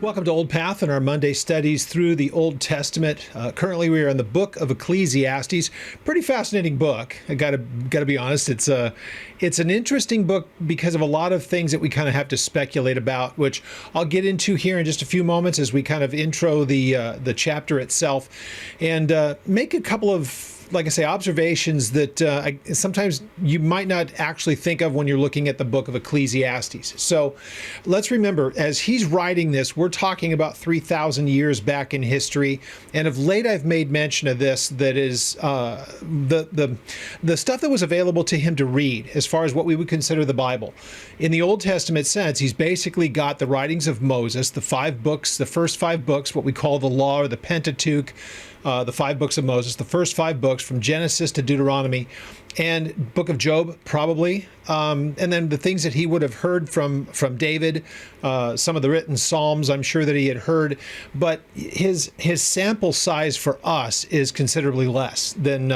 Welcome to Old Path and our Monday studies through the Old Testament. Currently, we are in the book of Ecclesiastes. Pretty fascinating book. I gotta be honest. It's an interesting book because of a lot of things that we kind of have to speculate about, which I'll get into here in just a few moments as we kind of intro the chapter itself, and make a couple of, like I say, observations that sometimes you might not actually think of when you're looking at the book of Ecclesiastes. So let's remember, as he's writing this, we're talking about 3,000 years back in history. And of late, I've made mention of this, that is the stuff that was available to him to read as far as what we would consider the Bible. In the Old Testament sense, he's basically got the writings of Moses, the 5 books, the first 5 books, what we call the law or the Pentateuch, the 5 books of Moses, the first 5 books from Genesis to Deuteronomy, and book of Job, probably, and then the things that he would have heard from David, some of the written Psalms, I'm sure that he had heard, but his sample size for us is considerably less than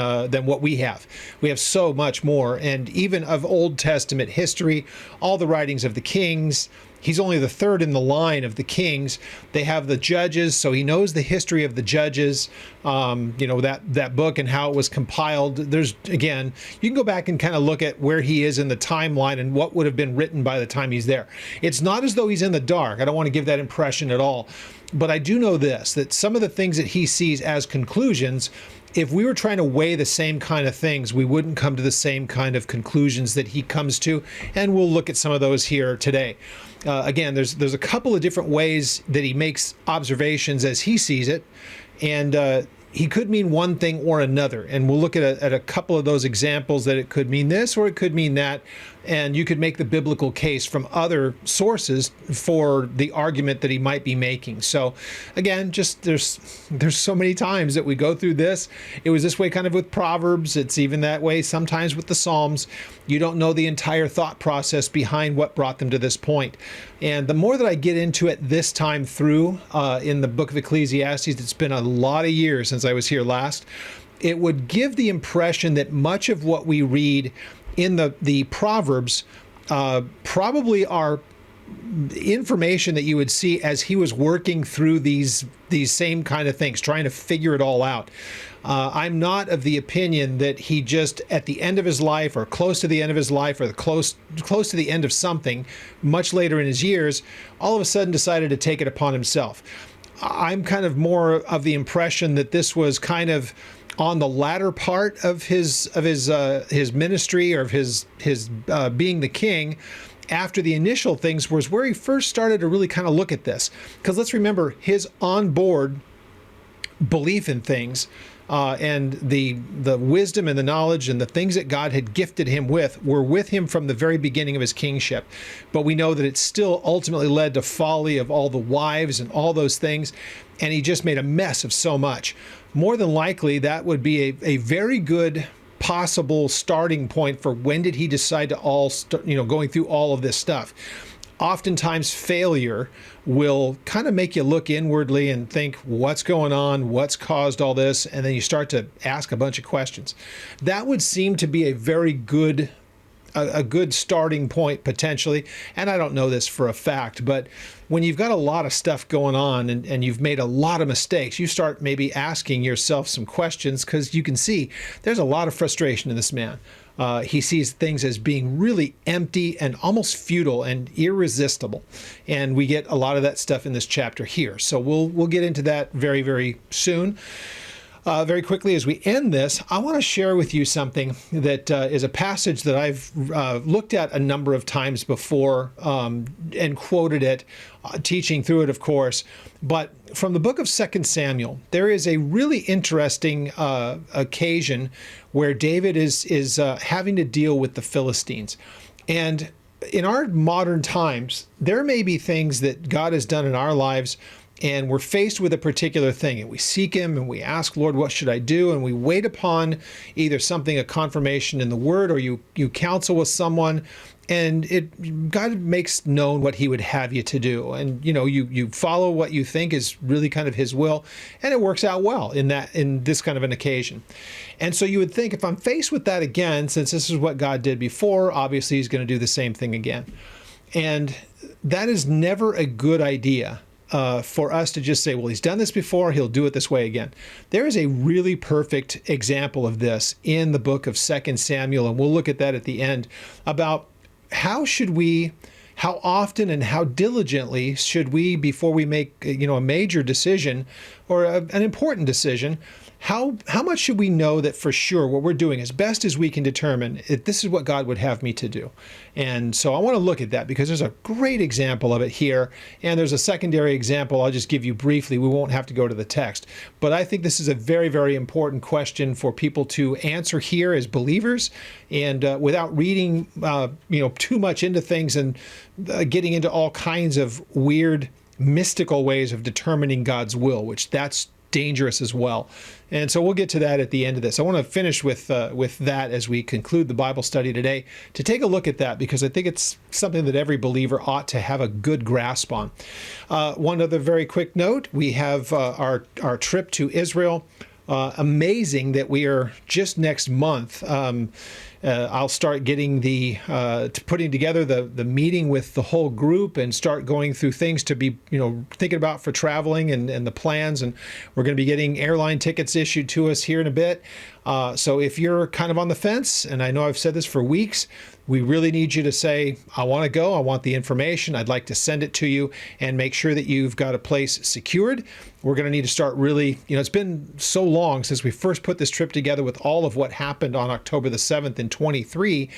what we have. We have so much more, and even of Old Testament history, all the writings of the kings. He's only the third in the line of the kings. They have the judges, so he knows the history of the judges, that book and how it was compiled. There's, again, you can go back and kind of look at where he is in the timeline and what would have been written by the time he's there. It's not as though he's in the dark. I don't want to give that impression at all. But I do know this, that some of the things that he sees as conclusions, if we were trying to weigh the same kind of things, we wouldn't come to the same kind of conclusions that he comes to, and we'll look at some of those here today. Again, there's a couple of different ways that he makes observations as he sees it, and he could mean one thing or another, and we'll look at a couple of those examples that it could mean this or it could mean that, and you could make the biblical case from other sources for the argument that he might be making. So again, just there's so many times that we go through this. It was this way kind of with Proverbs. It's even that way sometimes with the Psalms. You don't know the entire thought process behind what brought them to this point. And the more that I get into it this time through in the book of Ecclesiastes, it's been a lot of years since I was here last, it would give the impression that much of what we read in the Proverbs probably are information that you would see as he was working through these same kind of things, trying to figure it all out. I'm not of the opinion that he just at the end of his life or close to the end of his life or close to the end of something much later in his years, all of a sudden decided to take it upon himself. I'm kind of more of the impression that this was kind of on the latter part of his ministry or of his being the king. After the initial things was where he first started to really kind of look at this, because let's remember his onboard belief in things and the wisdom and the knowledge and the things that God had gifted him with were with him from the very beginning of his kingship. But we know that it still ultimately led to folly of all the wives and all those things, and he just made a mess of so much. More than likely, that would be a very good possible starting point for when did he decide to going through all of this stuff. Oftentimes failure will kind of make you look inwardly and think, what's going on? What's caused all this? And then you start to ask a bunch of questions. That would seem to be a very good starting point potentially. And I don't know this for a fact, but when you've got a lot of stuff going on and you've made a lot of mistakes, you start maybe asking yourself some questions, because you can see there's a lot of frustration in this man. He sees things as being really empty and almost futile and irresistible. And we get a lot of that stuff in this chapter here. So we'll get into that very, very soon. Very quickly, as we end this, I want to share with you something that is a passage that I've looked at a number of times before and quoted it, teaching through it, of course. But from the book of 2 Samuel, there is a really interesting occasion where David is having to deal with the Philistines. And in our modern times, there may be things that God has done in our lives, and we're faced with a particular thing, and we seek him and we ask, Lord, what should I do? And we wait upon either something, a confirmation in the word, or you counsel with someone, and God makes known what he would have you to do. And, you follow what you think is really kind of his will, and it works out well in this kind of an occasion. And so you would think, if I'm faced with that again, since this is what God did before, obviously he's going to do the same thing again. And that is never a good idea for us to just say, well, he's done this before, he'll do it this way again. There is a really perfect example of this in the book of 2 Samuel, and we'll look at that at the end, about how often and how diligently should we, before we make a major decision or an important decision, how much should we know that for sure what we're doing as best as we can determine this is what God would have me to do? And so I want to look at that because there's a great example of it here, and there's a secondary example I'll just give you briefly. We won't have to go to the text, but I think this is a very, very important question for people to answer here as believers, and without reading too much into things and getting into all kinds of weird mystical ways of determining God's will, which that's dangerous as well. And so we'll get to that at the end of this. I want to finish with that as we conclude the Bible study today, to take a look at that, because I think it's something that every believer ought to have a good grasp on. One other very quick note, we have our trip to Israel. Amazing that we are just next month. I'll start getting putting together the meeting with the whole group and start going through things to be thinking about for traveling and the plans, and we're going to be getting airline tickets issued to us here in a bit. So if you're kind of on the fence, and I know I've said this for weeks, we really need you to say, I want to go, I want the information, I'd like to send it to you, and make sure that you've got a place secured. We're going to need to start really, it's been so long since we first put this trip together with all of what happened on October the 7th in 23.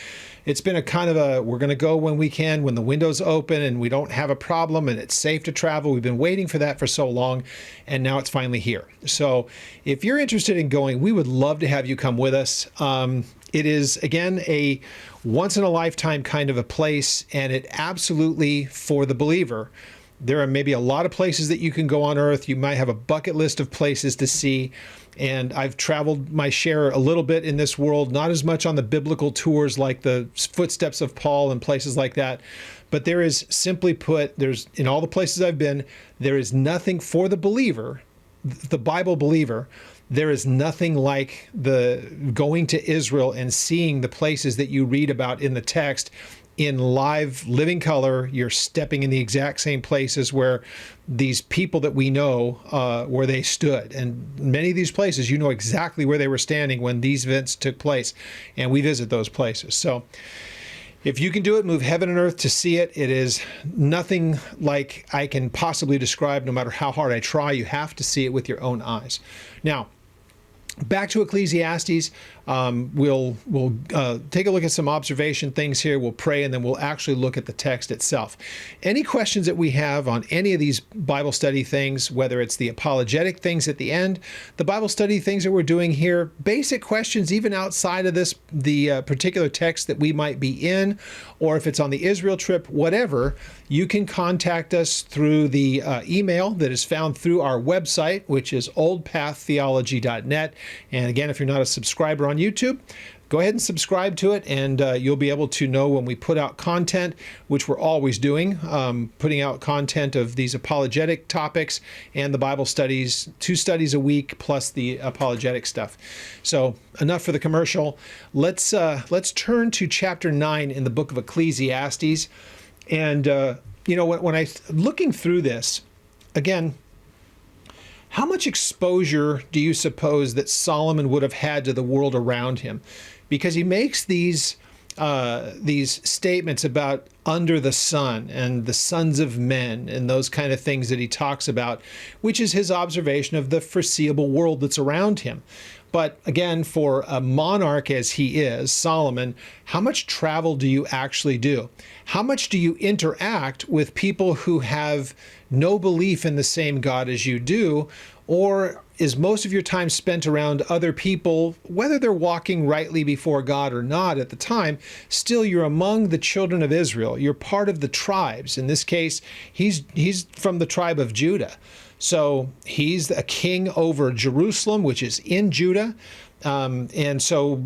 It's been a kind of we're going to go when we can, when the window's open and we don't have a problem and it's safe to travel. We've been waiting for that for so long, and now it's finally here. So if you're interested in going, we would love to have you come with us. It is, again, a once-in-a-lifetime kind of a place, and it absolutely, for the believer, there are maybe a lot of places that you can go on earth. You might have a bucket list of places to see, and I've traveled my share a little bit in this world, not as much on the biblical tours like the footsteps of Paul and places like that, but there is, simply put, in all the places I've been, there is nothing for the believer, the Bible believer. There is nothing like the going to Israel and seeing the places that you read about in the text in live, living color. You're stepping in the exact same places where these people that we know, where they stood. And many of these places, you know exactly where they were standing when these events took place. And we visit those places. So if you can do it, move heaven and earth to see it. It is nothing like I can possibly describe, no matter how hard I try. You have to see it with your own eyes. Now, back to Ecclesiastes. We'll take a look at some observation things here. We'll pray, and then we'll actually look at the text itself. Any questions that we have on any of these Bible study things, whether it's the apologetic things at the end, the Bible study things that we're doing here, basic questions even outside of the particular text that we might be in, or if it's on the Israel trip, whatever, you can contact us through the email that is found through our website, which is oldpaththeology.net. And again, if you're not a subscriber on YouTube, go ahead and subscribe to it, and you'll be able to know when we put out content, which we're always doing, putting out content of these apologetic topics and the Bible studies, 2 studies a week plus the apologetic stuff. So enough for the commercial. Let's turn to chapter 9 in the book of Ecclesiastes. And when I looking through this again, how much exposure do you suppose that Solomon would have had to the world around him? Because he makes these statements about under the sun and the sons of men and those kind of things that he talks about, which is his observation of the foreseeable world that's around him. But again, for a monarch as he is, Solomon, how much travel do you actually do? How much do you interact with people who have no belief in the same God as you do? Or is most of your time spent around other people, whether they're walking rightly before God or not at the time? Still, you're among the children of Israel. You're part of the tribes. In this case, he's from the tribe of Judah. So he's a king over Jerusalem, which is in Judah. And so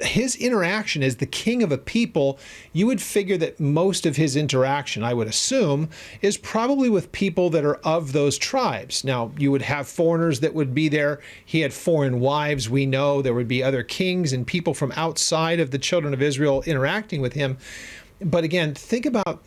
his interaction as the king of a people, you would figure that most of his interaction, I would assume, is probably with people that are of those tribes. Now, you would have foreigners that would be there. He had foreign wives. We know there would be other kings and people from outside of the children of Israel interacting with him. But again, think about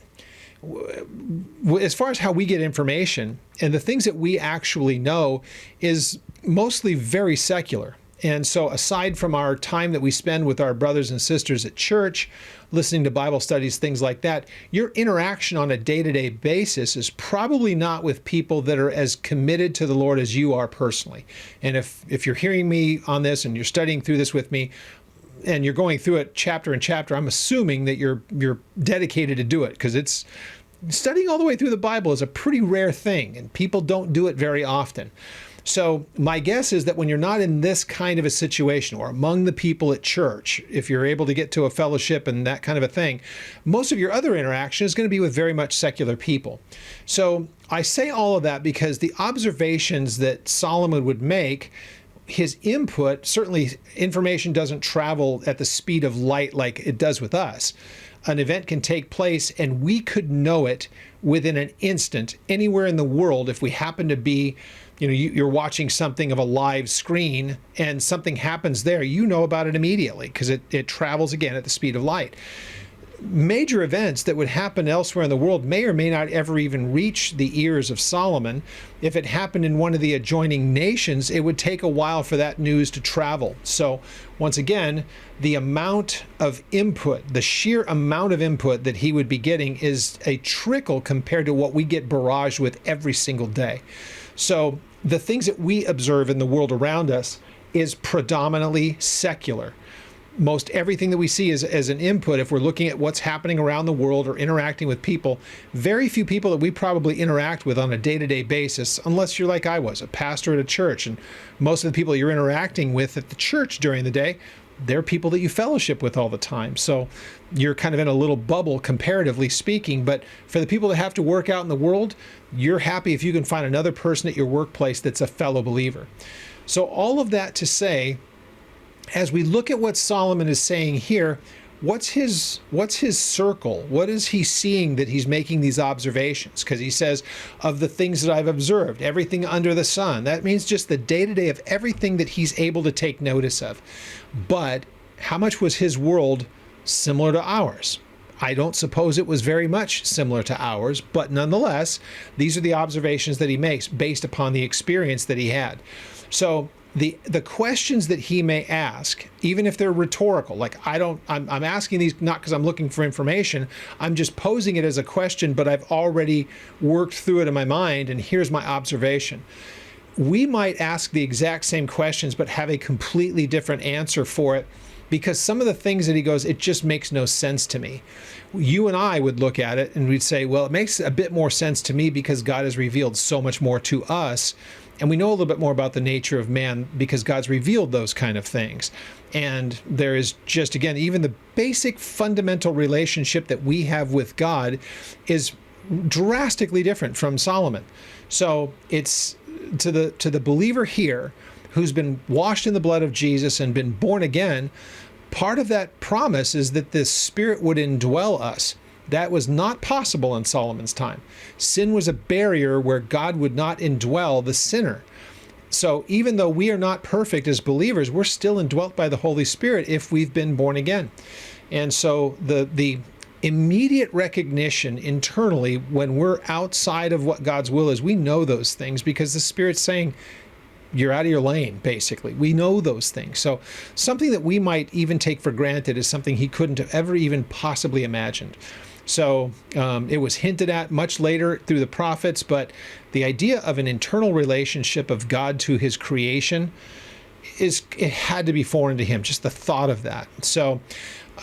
as far as how we get information and the things that we actually know is mostly very secular. And so aside from our time that we spend with our brothers and sisters at church, listening to Bible studies, things like that, your interaction on a day-to-day basis is probably not with people that are as committed to the Lord as you are personally. And if you're hearing me on this and you're studying through this with me, and you're going through it chapter and chapter, I'm assuming that you're dedicated to do it, because it's studying all the way through the Bible is a pretty rare thing, and people don't do it very often. So my guess is that when you're not in this kind of a situation or among the people at church, if you're able to get to a fellowship and that kind of a thing, most of your other interaction is going to be with very much secular people. So I say all of that because the observations that Solomon would make, his input, certainly information doesn't travel at the speed of light like it does with us. An event can take place and we could know it within an instant anywhere in the world. If we happen to be, you're watching something of a live screen and something happens there, you know about it immediately because it travels again at the speed of light. Major events that would happen elsewhere in the world may or may not ever even reach the ears of Solomon. If it happened in one of the adjoining nations, it would take a while for that news to travel. So once again, the amount of input, the sheer amount of input that he would be getting is a trickle compared to what we get barraged with every single day. So the things that we observe in the world around us is predominantly secular. Most everything that we see as an input, if we're looking at what's happening around the world or interacting with people, very few people that we probably interact with on a day-to-day basis, unless you're like I was, a pastor at a church, and most of the people you're interacting with at the church during the day, they're people that you fellowship with all the time. So you're kind of in a little bubble, comparatively speaking. But for the people that have to work out in the world, you're happy if you can find another person at your workplace that's a fellow believer. So all of that to say, as we look at what Solomon is saying here, what's his circle? What is he seeing that he's making these observations? Because he says, of the things that I've observed, everything under the sun. That means just the day-to-day of everything that he's able to take notice of. But how much was his world similar to ours? I don't suppose it was very much similar to ours, but nonetheless, these are the observations that he makes based upon the experience that he had. So the questions that he may ask, even if they're rhetorical, like I'm asking these not because I'm looking for information, I'm just posing it as a question, but I've already worked through it in my mind, and here's my observation. We might ask the exact same questions, but have a completely different answer for it, because some of the things that he goes, it just makes no sense to me. You and I would look at it and we'd say, well, it makes a bit more sense to me because God has revealed so much more to us. And we know a little bit more about the nature of man because God's revealed those kind of things. And there is just, again, even the basic fundamental relationship that we have with God is drastically different from Solomon. So it's to the believer here who's been washed in the blood of Jesus and been born again, part of that promise is that the Spirit would indwell us. That was not possible in Solomon's time. Sin was a barrier where God would not indwell the sinner. So even though we are not perfect as believers, we're still indwelt by the Holy Spirit if we've been born again. And so the immediate recognition internally when we're outside of what God's will is, we know those things because the Spirit's saying, you're out of your lane, basically. We know those things. So something that we might even take for granted is something he couldn't have ever even possibly imagined. So it was hinted at much later through the prophets, but the idea of an internal relationship of God to his creation, it had to be foreign to him, just the thought of that. So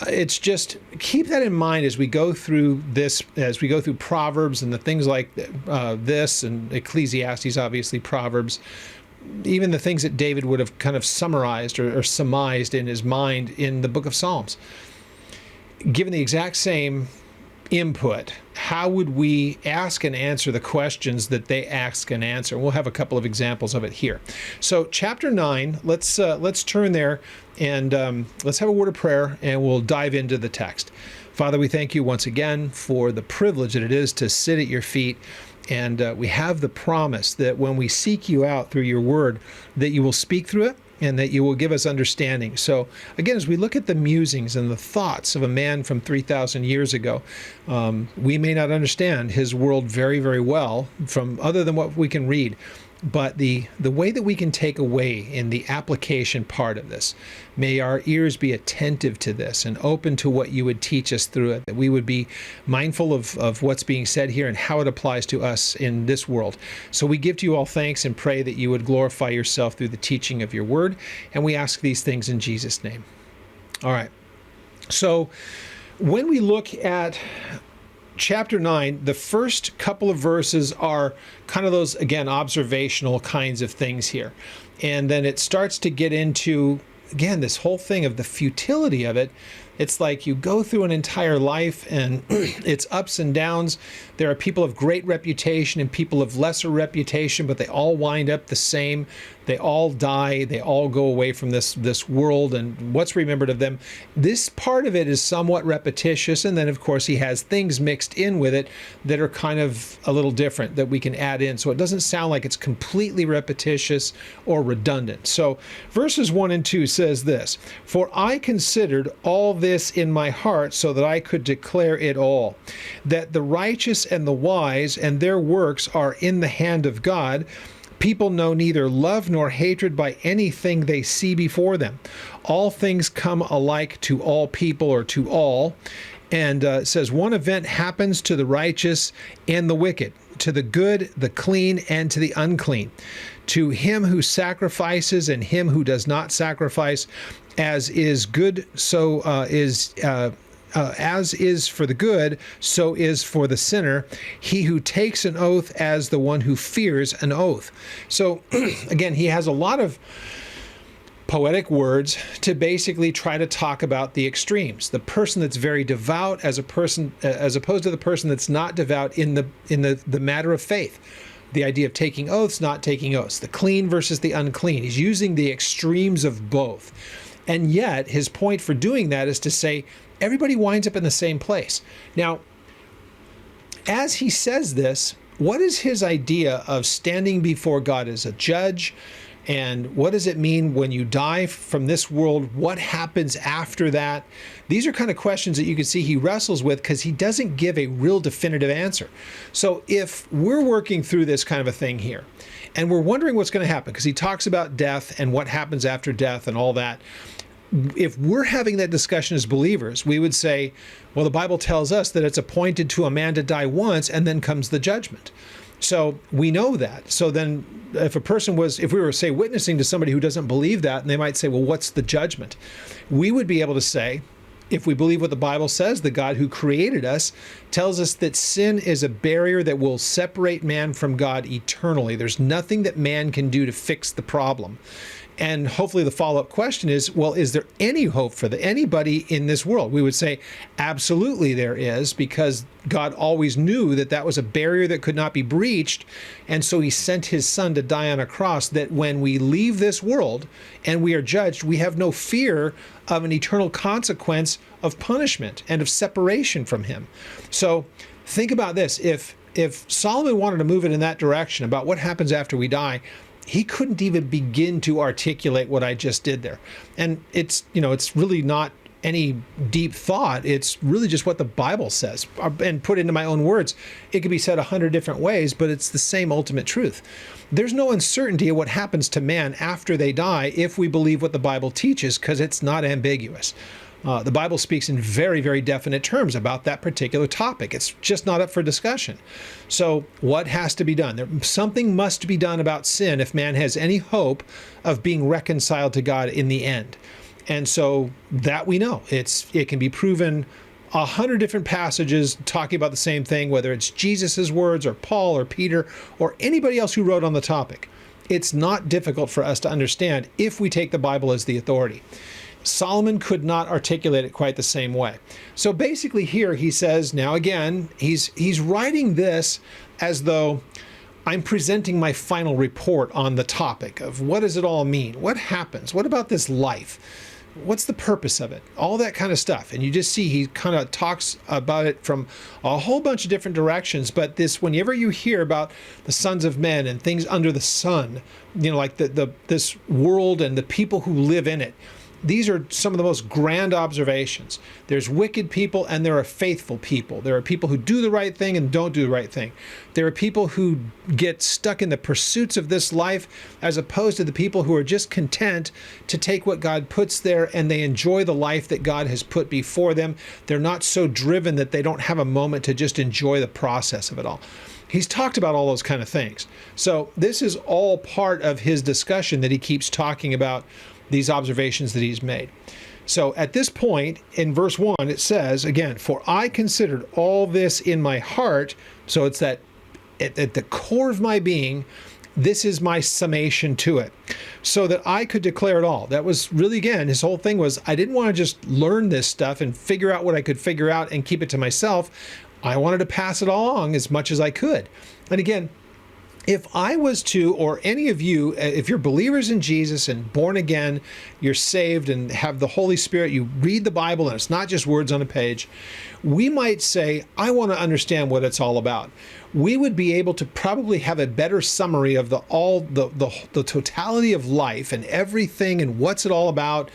it's just, keep that in mind as we go through this, as we go through Proverbs and the things like this, and Ecclesiastes, obviously Proverbs, even the things that David would have kind of summarized or surmised in his mind in the book of Psalms. Given the exact same input, how would we ask and answer the questions that they ask and answer? We'll have a couple of examples of it here. So chapter 9, let's turn there and let's have a word of prayer and we'll dive into the text. Father, we thank you once again for the privilege that it is to sit at your feet. And we have the promise that when we seek you out through your word, that you will speak through it, and that you will give us understanding. So again, as we look at the musings and the thoughts of a man from 3,000 years ago, we may not understand his world very, very well from other than what we can read. But the way that we can take away in the application part of this, may our ears be attentive to this and open to what you would teach us through it, that we would be mindful of what's being said here and how it applies to us in this world. So we give to you all thanks and pray that you would glorify yourself through the teaching of your word. And we ask these things in Jesus' name. All right. So when we look at chapter 9, the first couple of verses are kind of those, again, observational kinds of things here. And then it starts to get into, again, this whole thing of the futility of it. It's like you go through an entire life and it's ups and downs. There are people of great reputation and people of lesser reputation, but they all wind up the same. They all die. They all go away from this world, and what's remembered of them. This part of it is somewhat repetitious, and then, of course, he has things mixed in with it that are kind of a little different that we can add in. So it doesn't sound like it's completely repetitious or redundant. So verses 1 and 2 says this, "For I considered all this in my heart so that I could declare it all, that the righteous and the wise and their works are in the hand of God. People know neither love nor hatred by anything they see before them. All things come alike to all people," or to all. And it says, "One event happens to the righteous and the wicked, to the good, the clean, and to the unclean, to him who sacrifices and him who does not sacrifice. As is good, so as is for the good, so is for the sinner. He who takes an oath as the one who fears an oath." So again, he has a lot of poetic words to basically try to talk about the extremes. The person that's very devout as opposed to the person that's not devout in the matter of faith. The idea of taking oaths, not taking oaths. The clean versus the unclean. He's using the extremes of both. And yet, his point for doing that is to say, everybody winds up in the same place. Now, as he says this, what is his idea of standing before God as a judge? And what does it mean when you die from this world? What happens after that? These are kind of questions that you can see he wrestles with because he doesn't give a real definitive answer. So if we're working through this kind of a thing here, and we're wondering what's going to happen, because he talks about death and what happens after death and all that, if we're having that discussion as believers, we would say, well, the Bible tells us that it's appointed to a man to die once, and then comes the judgment. So we know that. So then if we were, say, witnessing to somebody who doesn't believe that, and they might say, well, what's the judgment? We would be able to say, if we believe what the Bible says, the God who created us tells us that sin is a barrier that will separate man from God eternally. There's nothing that man can do to fix the problem. And hopefully the follow-up question is, well, is there any hope for anybody in this world? We would say, absolutely there is, because God always knew that that was a barrier that could not be breached. And so he sent his son to die on a cross, that when we leave this world and we are judged, we have no fear of an eternal consequence of punishment and of separation from him. So think about this. If Solomon wanted to move it in that direction about what happens after we die, he couldn't even begin to articulate what I just did there. And it's really not any deep thought. It's really just what the Bible says. And put into my own words, it could be said 100 different ways, but it's the same ultimate truth. There's no uncertainty of what happens to man after they die if we believe what the Bible teaches, because it's not ambiguous. The Bible speaks in very, very definite terms about that particular topic. It's just not up for discussion. So what has to be done? Something must be done about sin if man has any hope of being reconciled to God in the end. And so that we know. It can be proven 100 different passages talking about the same thing, whether it's Jesus's words or Paul or Peter or anybody else who wrote on the topic. It's not difficult for us to understand if we take the Bible as the authority. Solomon could not articulate it quite the same way. So basically here he says, now again, he's writing this as though I'm presenting my final report on the topic of what does it all mean? What happens? What about this life? what's the purpose of it? All that kind of stuff. And you just see he kind of talks about it from a whole bunch of different directions. But this, whenever you hear about the sons of men and things under the sun, like this world and the people who live in it, these are some of the most grand observations. There's wicked people and there are faithful people. There are people who do the right thing and don't do the right thing. There are people who get stuck in the pursuits of this life as opposed to the people who are just content to take what God puts there and they enjoy the life that God has put before them. They're not so driven that they don't have a moment to just enjoy the process of it all. He's talked about all those kind of things. So this is all part of his discussion that he keeps talking about these observations that he's made. So at this point in verse 1, it says, again, for I considered all this in my heart. So it's that at the core of my being, this is my summation to it, so that I could declare it all. That was really, again, his whole thing was, I didn't want to just learn this stuff and figure out what I could figure out and keep it to myself. I wanted to pass it along as much as I could. And again, if I was to, or any of you, if you're believers in Jesus and born again, you're saved and have the Holy Spirit, you read the Bible and it's not just words on a page, we might say, I want to understand what it's all about. We would be able to probably have a better summary of the totality of life and everything and what's it all about.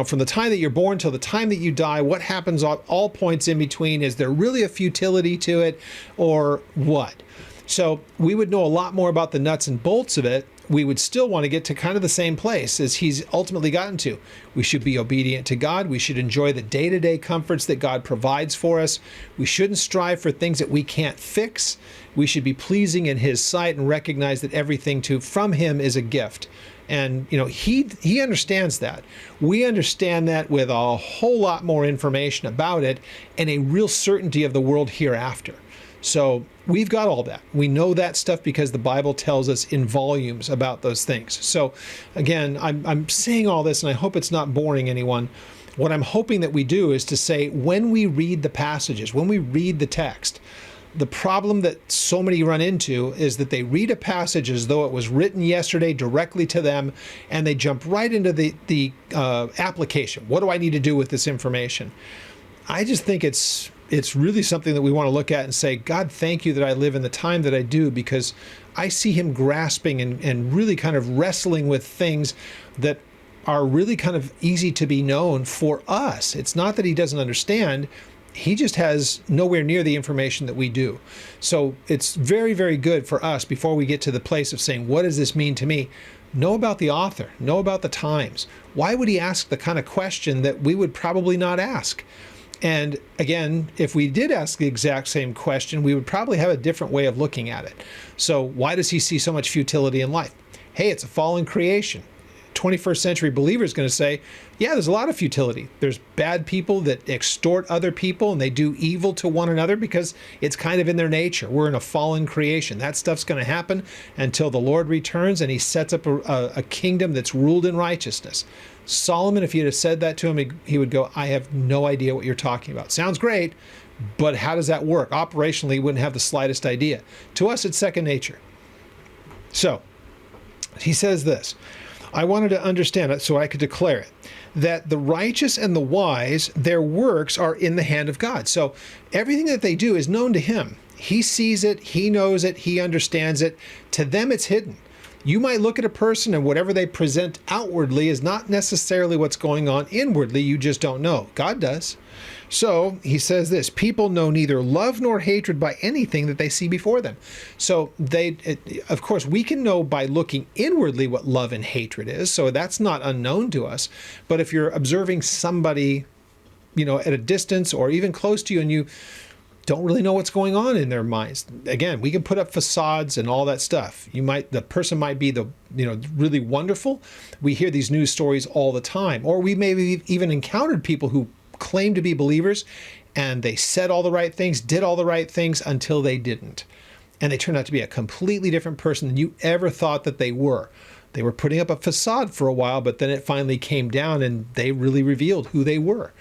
From the time that you're born till the time that you die, what happens at all points in between? Is there really a futility to it or what? So we would know a lot more about the nuts and bolts of it. We would still want to get to kind of the same place as he's ultimately gotten to. We should be obedient to God. We should enjoy the day-to-day comforts that God provides for us. We shouldn't strive for things that we can't fix. We should be pleasing in his sight and recognize that everything from him is a gift. And, he understands that. We understand that with a whole lot more information about it and a real certainty of the world hereafter. So we've got all that. We know that stuff because the Bible tells us in volumes about those things. So again, I'm saying all this and I hope it's not boring anyone. What I'm hoping that we do is to say, when we read the passages, when we read the text, the problem that so many run into is that they read a passage as though it was written yesterday directly to them, and they jump right into the application. What do I need to do with this information? I just think it's really something that we want to look at and say, God, thank you that I live in the time that I do, because I see him grasping and really kind of wrestling with things that are really kind of easy to be known for us. It's not that he doesn't understand. He just has nowhere near the information that we do. So it's very, very good for us, before we get to the place of saying, what does this mean to me? Know about the author, know about the times. Why would he ask the kind of question that we would probably not ask? And again, if we did ask the exact same question, we would probably have a different way of looking at it. So why does he see so much futility in life? Hey, it's a fallen creation. 21st century believer is going to say, yeah, there's a lot of futility. There's bad people that extort other people and they do evil to one another because it's kind of in their nature. We're in a fallen creation. That stuff's going to happen until the Lord returns and he sets up a kingdom that's ruled in righteousness. Solomon, if you'd have said that to him, he would go, I have no idea what you're talking about. Sounds great, but how does that work? Operationally, he wouldn't have the slightest idea. To us, it's second nature. So he says this, I wanted to understand it so I could declare it, that the righteous and the wise, their works are in the hand of God. So everything that they do is known to him. He sees it, he knows it, he understands it. To them, it's hidden. You might look at a person and whatever they present outwardly is not necessarily what's going on inwardly. You just don't know. God does. So he says this, people know neither love nor hatred by anything that they see before them. So of course, we can know by looking inwardly what love and hatred is. So that's not unknown to us. But if you're observing somebody, at a distance or even close to you, and you don't really know what's going on in their minds. Again, we can put up facades and all that stuff. The person might be really wonderful. We hear these news stories all the time. Or we maybe even encountered people who claim to be believers and they said all the right things, did all the right things until they didn't. And they turned out to be a completely different person than you ever thought that they were. They were putting up a facade for a while, but then it finally came down and they really revealed who they were.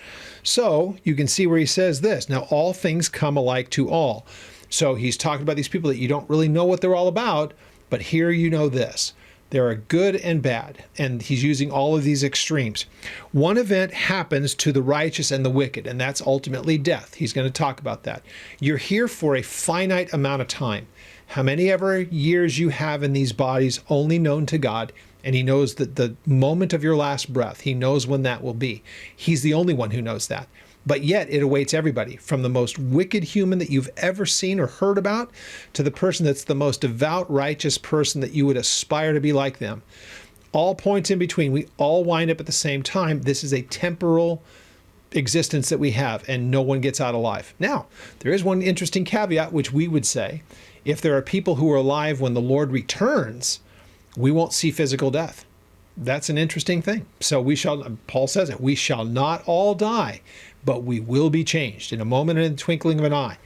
So you can see where he says this, now all things come alike to all. So he's talking about these people that you don't really know what they're all about, but here you know this. There are good and bad, and he's using all of these extremes. One event happens to the righteous and the wicked, and that's ultimately death. He's going to talk about that. You're here for a finite amount of time. How many ever years you have in these bodies, only known to God, and he knows that the moment of your last breath, he knows when that will be. He's the only one who knows that. But yet it awaits everybody, from the most wicked human that you've ever seen or heard about to the person that's the most devout, righteous person that you would aspire to be like them. All points in between, we all wind up at the same time. This is a temporal existence that we have, and no one gets out alive. Now, there is one interesting caveat, which we would say, if there are people who are alive when the Lord returns, we won't see physical death. That's an interesting thing. So Paul says it, we shall not all die, but we will be changed in a moment and in the twinkling of an eye.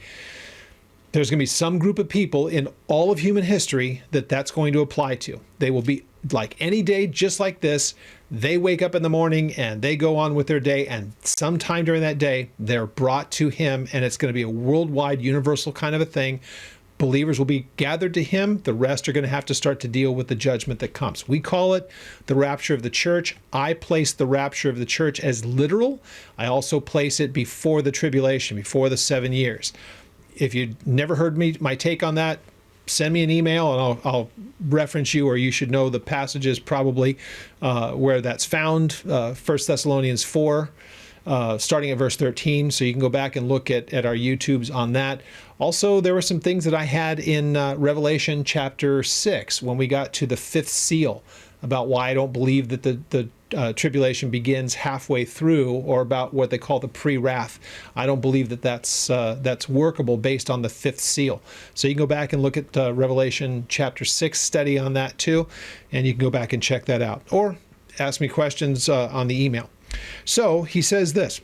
There's going to be some group of people in all of human history that's going to apply to. They will be like any day, just like this. They wake up in the morning and they go on with their day, and sometime during that day, they're brought to him, and it's going to be a worldwide, universal kind of a thing. Believers will be gathered to him. The rest are going to have to start to deal with the judgment that comes. We call it the rapture of the church. I place the rapture of the church as literal. I also place it before the tribulation, before the 7 years. If you never heard my take on that, send me an email and I'll reference you, or you should know the passages probably where that's found. 1 Thessalonians 4. Starting at verse 13, so you can go back and look at our YouTubes on that. Also, there were some things that I had in Revelation chapter 6 when we got to the fifth seal, about why I don't believe that the tribulation begins halfway through, or about what they call the pre-wrath. I don't believe that that's workable based on the fifth seal. So you can go back and look at Revelation chapter 6 study on that too, and you can go back and check that out, or ask me questions on the email. So he says this,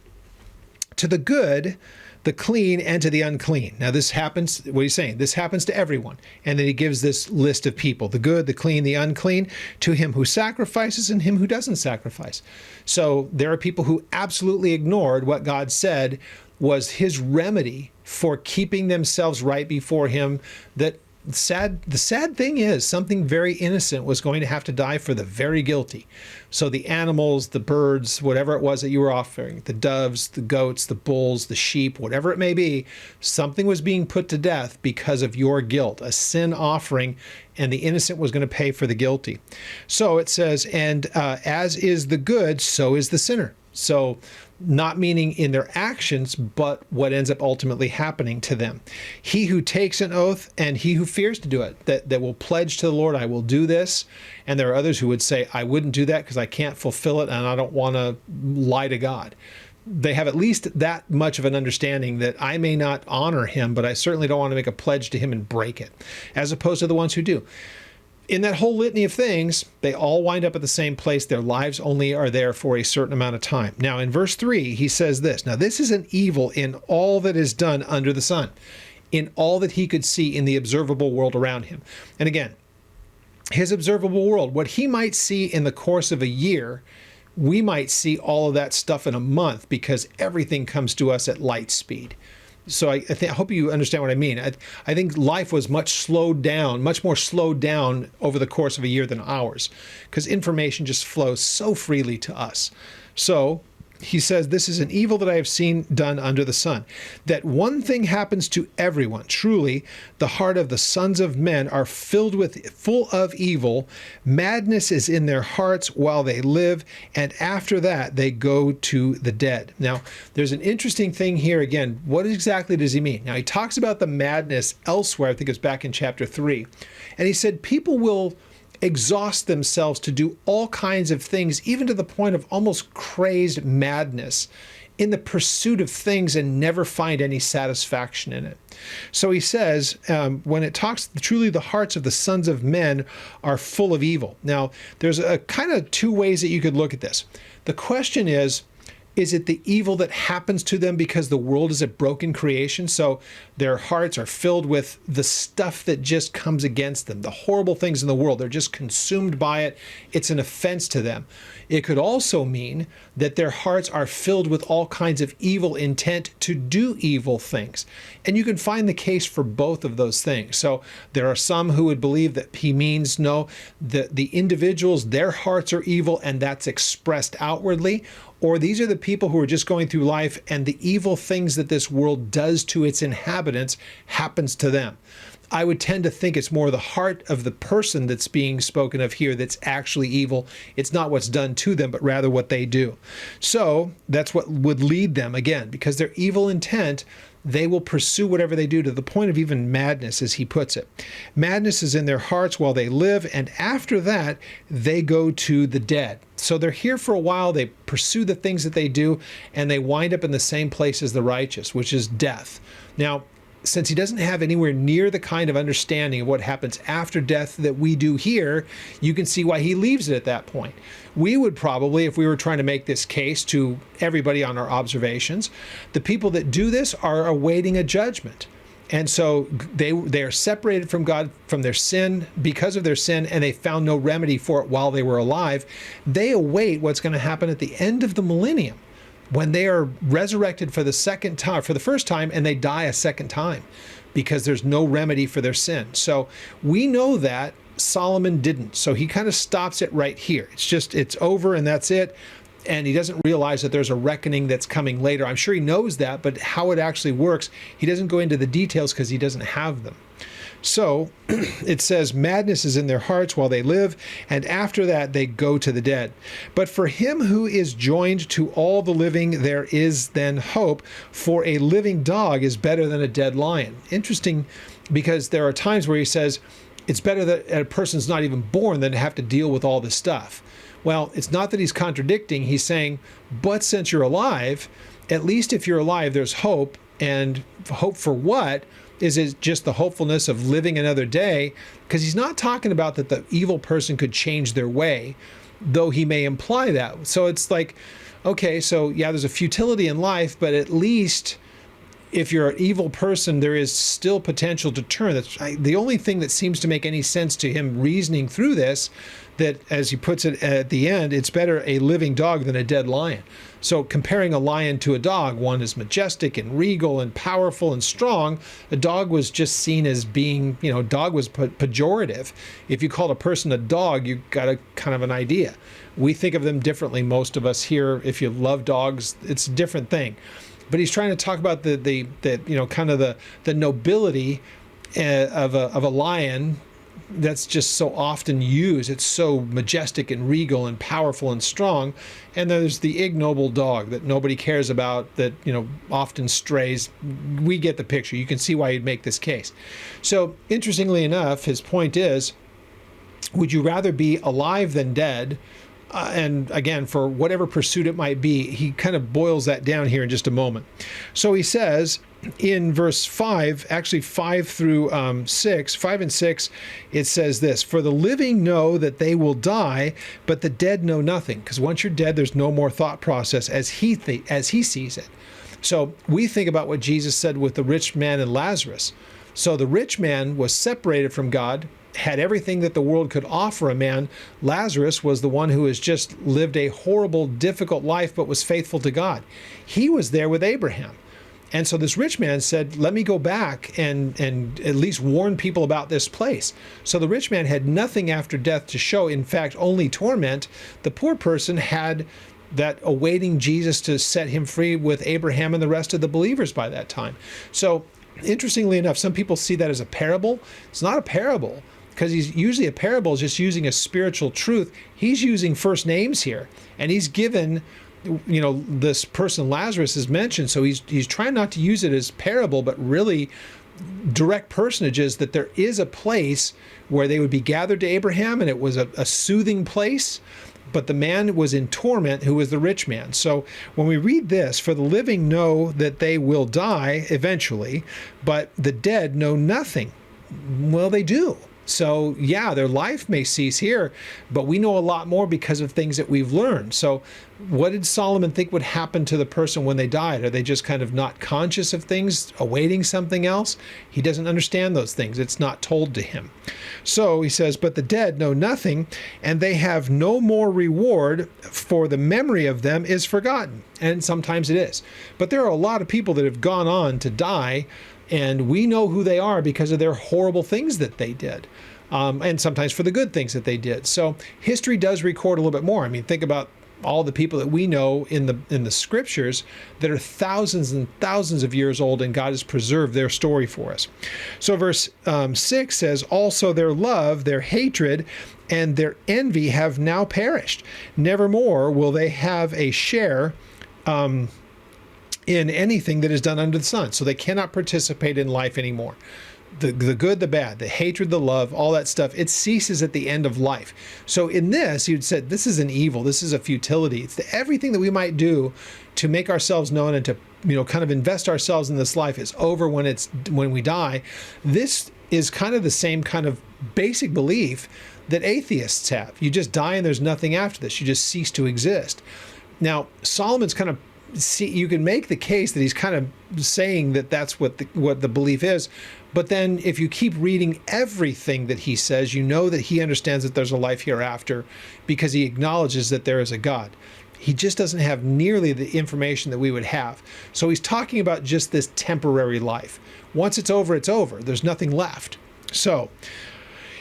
to the good, the clean, and to the unclean. Now this happens, what he's saying, this happens to everyone. And then he gives this list of people, the good, the clean, the unclean, to him who sacrifices and him who doesn't sacrifice. So there are people who absolutely ignored what God said was his remedy for keeping themselves right before him. That the sad thing is, something very innocent was going to have to die for the very guilty. So the animals, the birds, whatever it was that you were offering, the doves, the goats, the bulls, the sheep, whatever it may be, something was being put to death because of your guilt, a sin offering, and the innocent was going to pay for the guilty. So it says, and as is the good, so is the sinner. So not meaning in their actions, but what ends up ultimately happening to them. He who takes an oath and he who fears to do it, that will pledge to the Lord, I will do this. And there are others who would say, I wouldn't do that because I can't fulfill it and I don't want to lie to God. They have at least that much of an understanding that I may not honor him, but I certainly don't want to make a pledge to him and break it, as opposed to the ones who do. In that whole litany of things, they all wind up at the same place. Their lives only are there for a certain amount of time. Now, in verse 3, he says this, now this is an evil in all that is done under the sun, in all that he could see in the observable world around him. And again, his observable world, what he might see in the course of a year, we might see all of that stuff in a month, because everything comes to us at light speed. So I hope you understand what I mean. I think life was much more slowed down over the course of a year than ours, because information just flows so freely to us. So he says, this is an evil that I have seen done under the sun, that one thing happens to everyone. Truly, the heart of the sons of men are full of evil. Madness is in their hearts while they live, and after that they go to the dead. Now, there's an interesting thing here again. What exactly does he mean? Now, he talks about the madness elsewhere. I think it's back in chapter 3. And he said people will exhaust themselves to do all kinds of things, even to the point of almost crazed madness, in the pursuit of things, and never find any satisfaction in it. So he says, when it talks, truly the hearts of the sons of men are full of evil. Now, there's a kind of two ways that you could look at this. The question is, Is it the evil that happens to them because the world is a broken creation? So their hearts are filled with the stuff that just comes against them, the horrible things in the world. They're just consumed by it. It's an offense to them. It could also mean that their hearts are filled with all kinds of evil intent to do evil things. And you can find the case for both of those things. So there are some who would believe that he means, no, the individuals, their hearts are evil and that's expressed outwardly. Or these are the people who are just going through life and the evil things that this world does to its inhabitants happens to them. I would tend to think it's more the heart of the person that's being spoken of here that's actually evil. It's not what's done to them, but rather what they do. So that's what would lead them, again, because their evil intent, they will pursue whatever they do to the point of even madness, as he puts it. Madness is in their hearts while they live, and after that, they go to the dead. So they're here for a while, they pursue the things that they do, and they wind up in the same place as the righteous, which is death. Now, since he doesn't have anywhere near the kind of understanding of what happens after death that we do here, you can see why he leaves it at that point. We would probably, if we were trying to make this case to everybody on our observations, the people that do this are awaiting a judgment. And so they are separated from God, from their sin, because of their sin, and they found no remedy for it while they were alive. They await what's going to happen at the end of the millennium, when they are resurrected for the second time, for the first time, and they die a second time because there's no remedy for their sin. So we know that Solomon didn't. So he kind of stops it right here. It's over and that's it. And he doesn't realize that there's a reckoning that's coming later. I'm sure he knows that, but how it actually works, he doesn't go into the details because he doesn't have them. So it says, madness is in their hearts while they live, and after that they go to the dead. But for him who is joined to all the living, there is then hope, for a living dog is better than a dead lion. Interesting, because there are times where he says, it's better that a person's not even born than to have to deal with all this stuff. Well, it's not that he's contradicting. He's saying, but since you're alive, at least if you're alive, there's hope. And hope for what? Is it just the hopefulness of living another day? Because he's not talking about that the evil person could change their way, though he may imply that. So it's like, okay, so yeah, there's a futility in life, but at least if you're an evil person, there is still potential to turn. That's the only thing that seems to make any sense to him reasoning through this, that as he puts it at the end, it's better a living dog than a dead lion. So comparing a lion to a dog, one is majestic and regal and powerful and strong. A dog was just seen as being, dog was pejorative. If you called a person a dog, you got a kind of an idea. We think of them differently, most of us here. If you love dogs, it's a different thing. But he's trying to talk about the kind of the nobility of a lion that's just so often used. It's so majestic and regal and powerful and strong. And there's the ignoble dog that nobody cares about, that often strays. We get the picture. You can see why he'd make this case. So interestingly enough, his point is, would you rather be alive than dead? And again, for whatever pursuit it might be, he kind of boils that down here in just a moment. So he says in verse 5, actually 5 through 6, 5 and 6, it says this: for the living know that they will die, but the dead know nothing. Because once you're dead, there's no more thought process as he sees it. So we think about what Jesus said with the rich man and Lazarus. So the rich man was separated from God, had everything that the world could offer a man. Lazarus was the one who has just lived a horrible, difficult life, but was faithful to God. He was there with Abraham. And so this rich man said, let me go back and at least warn people about this place. So the rich man had nothing after death to show, in fact, only torment. The poor person had that awaiting Jesus to set him free with Abraham and the rest of the believers by that time. So interestingly enough, some people see that as a parable. It's not a parable, because he's usually a parable is just using a spiritual truth. He's using first names here, and he's given, this person Lazarus is mentioned. So he's trying not to use it as parable, but really direct personages, that there is a place where they would be gathered to Abraham, and it was a soothing place. But the man was in torment, who was the rich man. So when we read this, for the living know that they will die eventually, but the dead know nothing. Well, they do. So yeah, their life may cease here, but we know a lot more because of things that we've learned. So what did Solomon think would happen to the person when they died? Are they just kind of not conscious of things, awaiting something else? He doesn't understand those things. It's not told to him. So he says, but the dead know nothing, and they have no more reward, for the memory of them is forgotten. And sometimes it is. But there are a lot of people that have gone on to die, and we know who they are because of their horrible things that they did. And sometimes for the good things that they did. So history does record a little bit more. I mean, think about all the people that we know in the scriptures that are thousands and thousands of years old, and God has preserved their story for us. So verse 6 says, also their love, their hatred, and their envy have now perished. Nevermore will they have a share in anything that is done under the sun. So they cannot participate in life anymore. The good, the bad, the hatred, the love, all that stuff, it ceases at the end of life. So in this, you'd said, this is an evil, this is a futility. It's everything that we might do to make ourselves known and to, kind of invest ourselves in this life is over when we die. This is kind of the same kind of basic belief that atheists have. You just die and there's nothing after this. You just cease to exist. Now, Solomon's kind of you can make the case that he's kind of saying that that's what the belief is. But then if you keep reading everything that he says, you know that he understands that there's a life hereafter because he acknowledges that there is a God. He just doesn't have nearly the information that we would have. So he's talking about just this temporary life. Once it's over, it's over. There's nothing left. So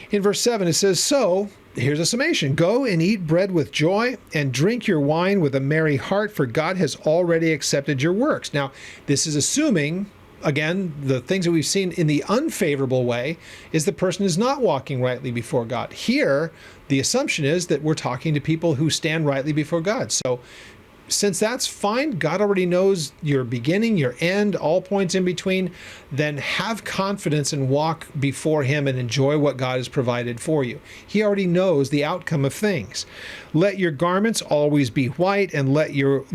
in verse 7, it says, so here's a summation. Go and eat bread with joy and drink your wine with a merry heart, for God has already accepted your works. Now, this is assuming, again, the things that we've seen in the unfavorable way is the person is not walking rightly before God. Here, the assumption is that we're talking to people who stand rightly before God. So since that's fine, God already knows your beginning, your end, all points in between, then have confidence and walk before him and enjoy what God has provided for you. He already knows the outcome of things. Let your garments always be white, and let your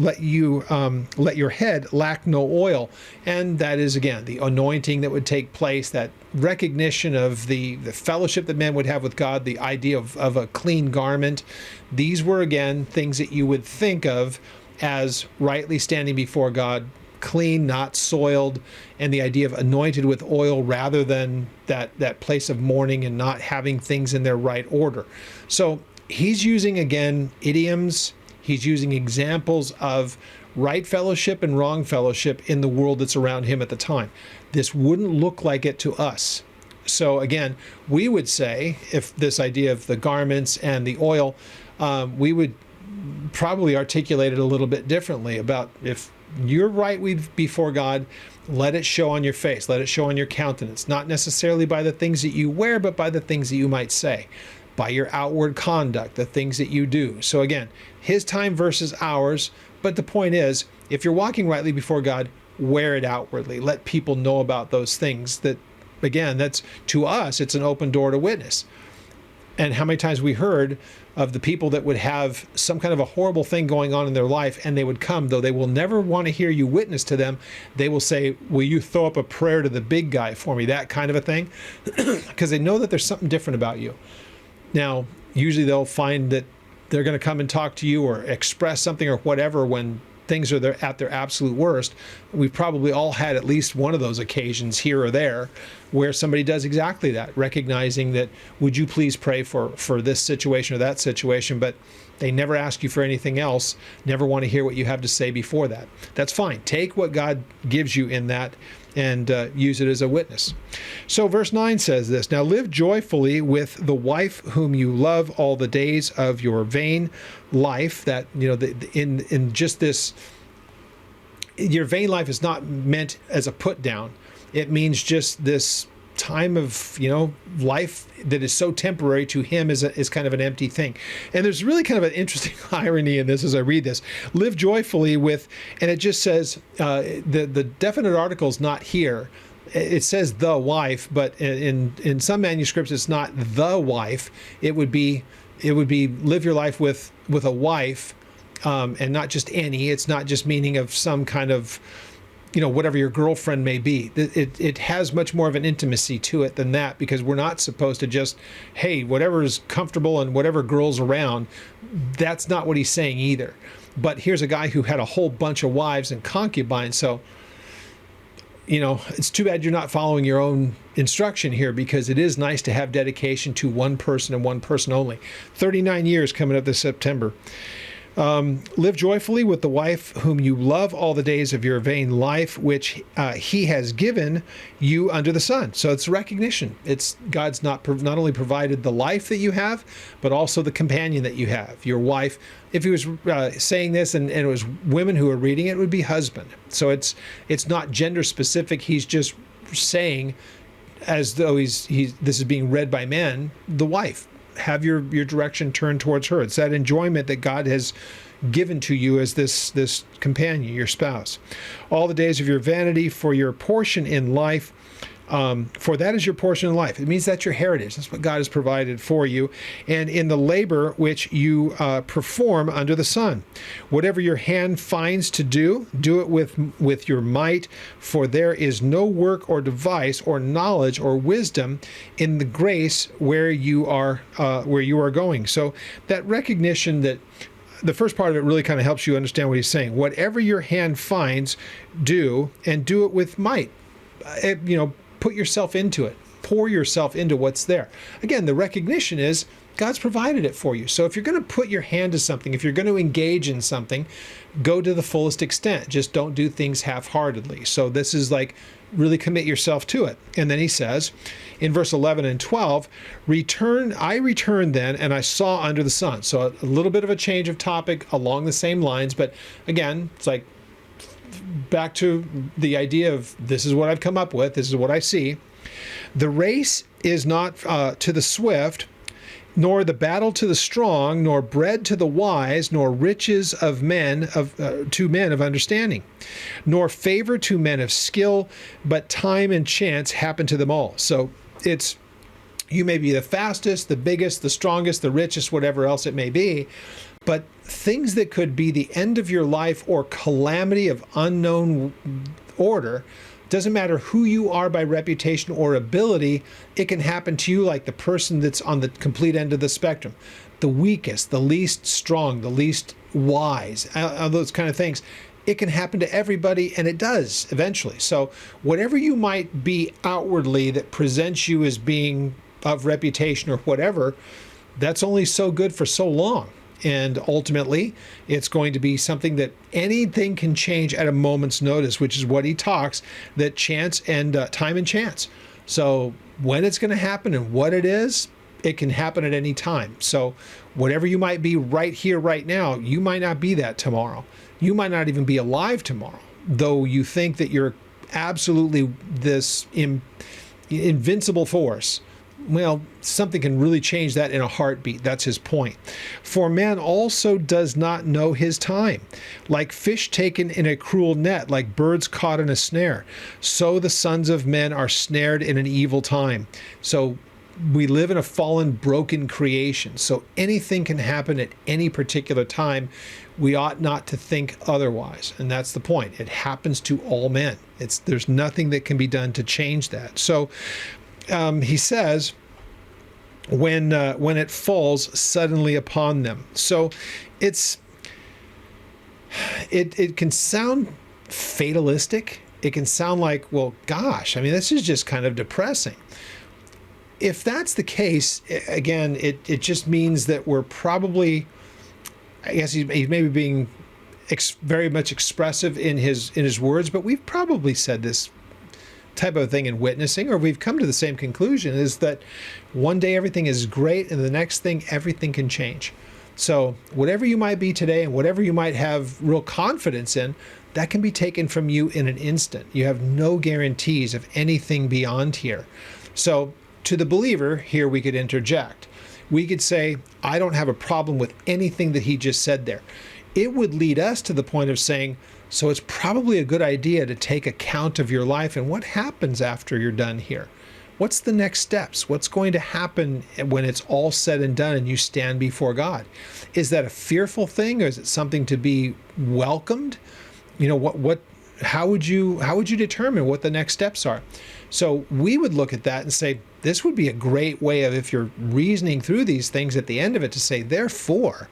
head lack no oil. And that is, again, the anointing that would take place, that recognition of the fellowship that men would have with God, the idea of a clean garment. These were, again, things that you would think of as rightly standing before God, clean, not soiled, and the idea of anointed with oil rather than that place of mourning and not having things in their right order. So he's using, again, idioms. He's using examples of right fellowship and wrong fellowship in the world that's around him at the time. This wouldn't look like it to us. So again, we would say, if this idea of the garments and the oil, we would probably articulate it a little bit differently about if you're right before God, let it show on your face, let it show on your countenance, not necessarily by the things that you wear, but by the things that you might say, by your outward conduct, the things that you do. So again, his time versus ours, but the point is, if you're walking rightly before God, wear it outwardly. Let people know about those things that, again, that's, to us, it's an open door to witness. And how many times we heard of the people that would have some kind of a horrible thing going on in their life, and they would come, though they will never want to hear you witness to them. They will say, will you throw up a prayer to the big guy for me? That kind of a thing. Because they know that there's something different about you. Now, usually they'll find that they're going to come and talk to you or express something or whatever when things are at their absolute worst. We've probably all had at least one of those occasions here or there where somebody does exactly that, recognizing that, would you please pray for this situation or that situation, but they never ask you for anything else, never want to hear what you have to say before that. That's fine. Take what God gives you in that and use it as a witness. So verse 9 says this, now live joyfully with the wife whom you love all the days of your vain life. That, in just this, your vain life is not meant as a put down. It means just this time of, life that is so temporary to him is kind of an empty thing. And there's really kind of an interesting irony in this as I read this. Live joyfully with, and it just says, the definite article is not here. It says the wife, but in some manuscripts it's not the wife. It would be live your life with a wife, and not just any. It's not just meaning of some kind of whatever your girlfriend may be. It has much more of an intimacy to it than that, because we're not supposed to just, hey, whatever is comfortable and whatever girl's around. That's not what he's saying either. But here's a guy who had a whole bunch of wives and concubines. So, it's too bad you're not following your own instruction here, because it is nice to have dedication to one person and one person only. 39 years coming up this September. Live joyfully with the wife whom you love all the days of your vain life, which he has given you under the sun. So it's recognition. It's God's not only provided the life that you have, but also the companion that you have, your wife. If he was saying this and it was women who are reading it, it would be husband. So it's not gender specific. He's just saying, as though this is being read by men, the wife. Have your direction turned towards her. It's that enjoyment that God has given to you as this companion, your spouse. All the days of your vanity, for your portion in life, for that is your portion in life. It means that's your heritage. That's what God has provided for you. And in the labor which you perform under the sun, whatever your hand finds to do, do it with your might, for there is no work or device or knowledge or wisdom in the grace where you are going. So that recognition that the first part of it really kind of helps you understand what he's saying. Whatever your hand finds, do, and do it with might. Put yourself into it. Pour yourself into what's there. Again, the recognition is God's provided it for you. So if you're going to put your hand to something, if you're going to engage in something, go to the fullest extent. Just don't do things half-heartedly. So this is like really commit yourself to it. And then he says in verse 11 and 12, I returned then, and I saw under the sun. So a little bit of a change of topic along the same lines. But again, it's like back to the idea of this is what I've come up with. This is what I see. The race is not to the swift, nor the battle to the strong, nor bread to the wise, nor riches of men to men of understanding, nor favor to men of skill, but time and chance happen to them all. So you may be the fastest, the biggest, the strongest, the richest, whatever else it may be, but things that could be the end of your life or calamity of unknown order, doesn't matter who you are by reputation or ability, it can happen to you like the person that's on the complete end of the spectrum. The weakest, the least strong, the least wise, those kind of things. It can happen to everybody, and it does eventually. So whatever you might be outwardly that presents you as being of reputation or whatever, that's only so good for so long. And ultimately, it's going to be something that anything can change at a moment's notice, which is what he talks, that chance and time and chance. So when it's going to happen and what it is, it can happen at any time. So whatever you might be right here, right now, you might not be that tomorrow. You might not even be alive tomorrow, though you think that you're absolutely this invincible force. Well, something can really change that in a heartbeat. That's his point. For man also does not know his time. Like fish taken in a cruel net, like birds caught in a snare, so the sons of men are snared in an evil time. So we live in a fallen, broken creation. So anything can happen at any particular time. We ought not to think otherwise. And that's the point. It happens to all men. There's nothing that can be done to change that. So he says, when it falls suddenly upon them. So it can sound fatalistic. It can sound like, well, gosh, I mean, this is just kind of depressing. If that's the case, again, it just means that we're probably, I guess he's maybe being very much expressive in his words, but we've probably said this type of thing in witnessing, or we've come to the same conclusion, is that one day everything is great and the next thing everything can change. So whatever you might be today and whatever you might have real confidence in, that can be taken from you in an instant. You have no guarantees of anything beyond here. So to the believer, here we could interject. We could say, I don't have a problem with anything that he just said there. It would lead us to the point of saying, so it's probably a good idea to take account of your life and what happens after you're done here. What's the next steps? What's going to happen when it's all said and done and you stand before God? Is that a fearful thing, or is it something to be welcomed? You know, how would you determine what the next steps are? So we would look at that and say, this would be a great way of, if you're reasoning through these things at the end of it, to say, therefore,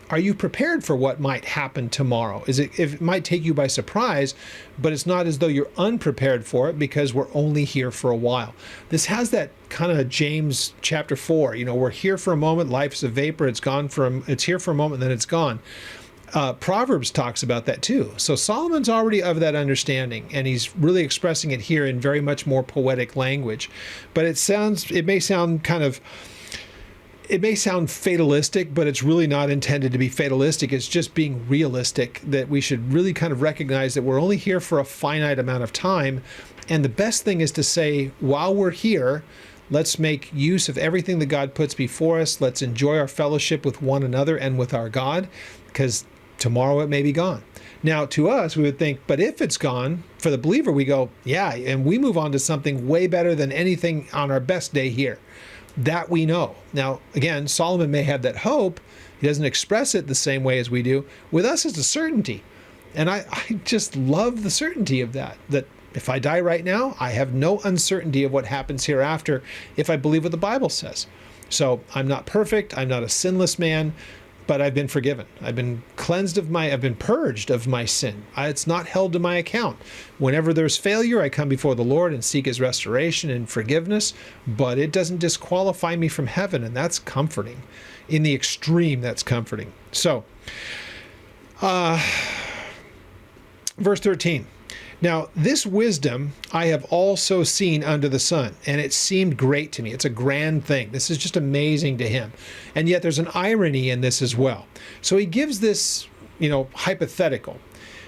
are you prepared for what might happen tomorrow? It might take you by surprise, but it's not as though you're unprepared for it, because we're only here for a while. This has that kind of James chapter 4, we're here for a moment, life is a vapor, it's here for a moment, then it's gone. Proverbs talks about that too. So Solomon's already of that understanding, and he's really expressing it here in very much more poetic language. But it may sound fatalistic, but it's really not intended to be fatalistic. It's just being realistic, that we should really kind of recognize that we're only here for a finite amount of time. And the best thing is to say, while we're here, let's make use of everything that God puts before us. Let's enjoy our fellowship with one another and with our God, because tomorrow it may be gone. Now, to us, we would think, but if it's gone, for the believer, we go, yeah, and we move on to something way better than anything on our best day here. That we know. Now, again, Solomon may have that hope. He doesn't express it the same way as we do. With us, it's a certainty. And I just love the certainty of that if I die right now, I have no uncertainty of what happens hereafter if I believe what the Bible says. So I'm not perfect. I'm not a sinless man, but I've been forgiven. I've been I've been purged of my sin. It's not held to my account. Whenever there's failure, I come before the Lord and seek his restoration and forgiveness, but it doesn't disqualify me from heaven, and that's comforting. In the extreme, that's comforting. So, verse 13. Now, this wisdom I have also seen under the sun, and it seemed great to me. It's a grand thing. This is just amazing to him. And yet there's an irony in this as well. So he gives this, hypothetical.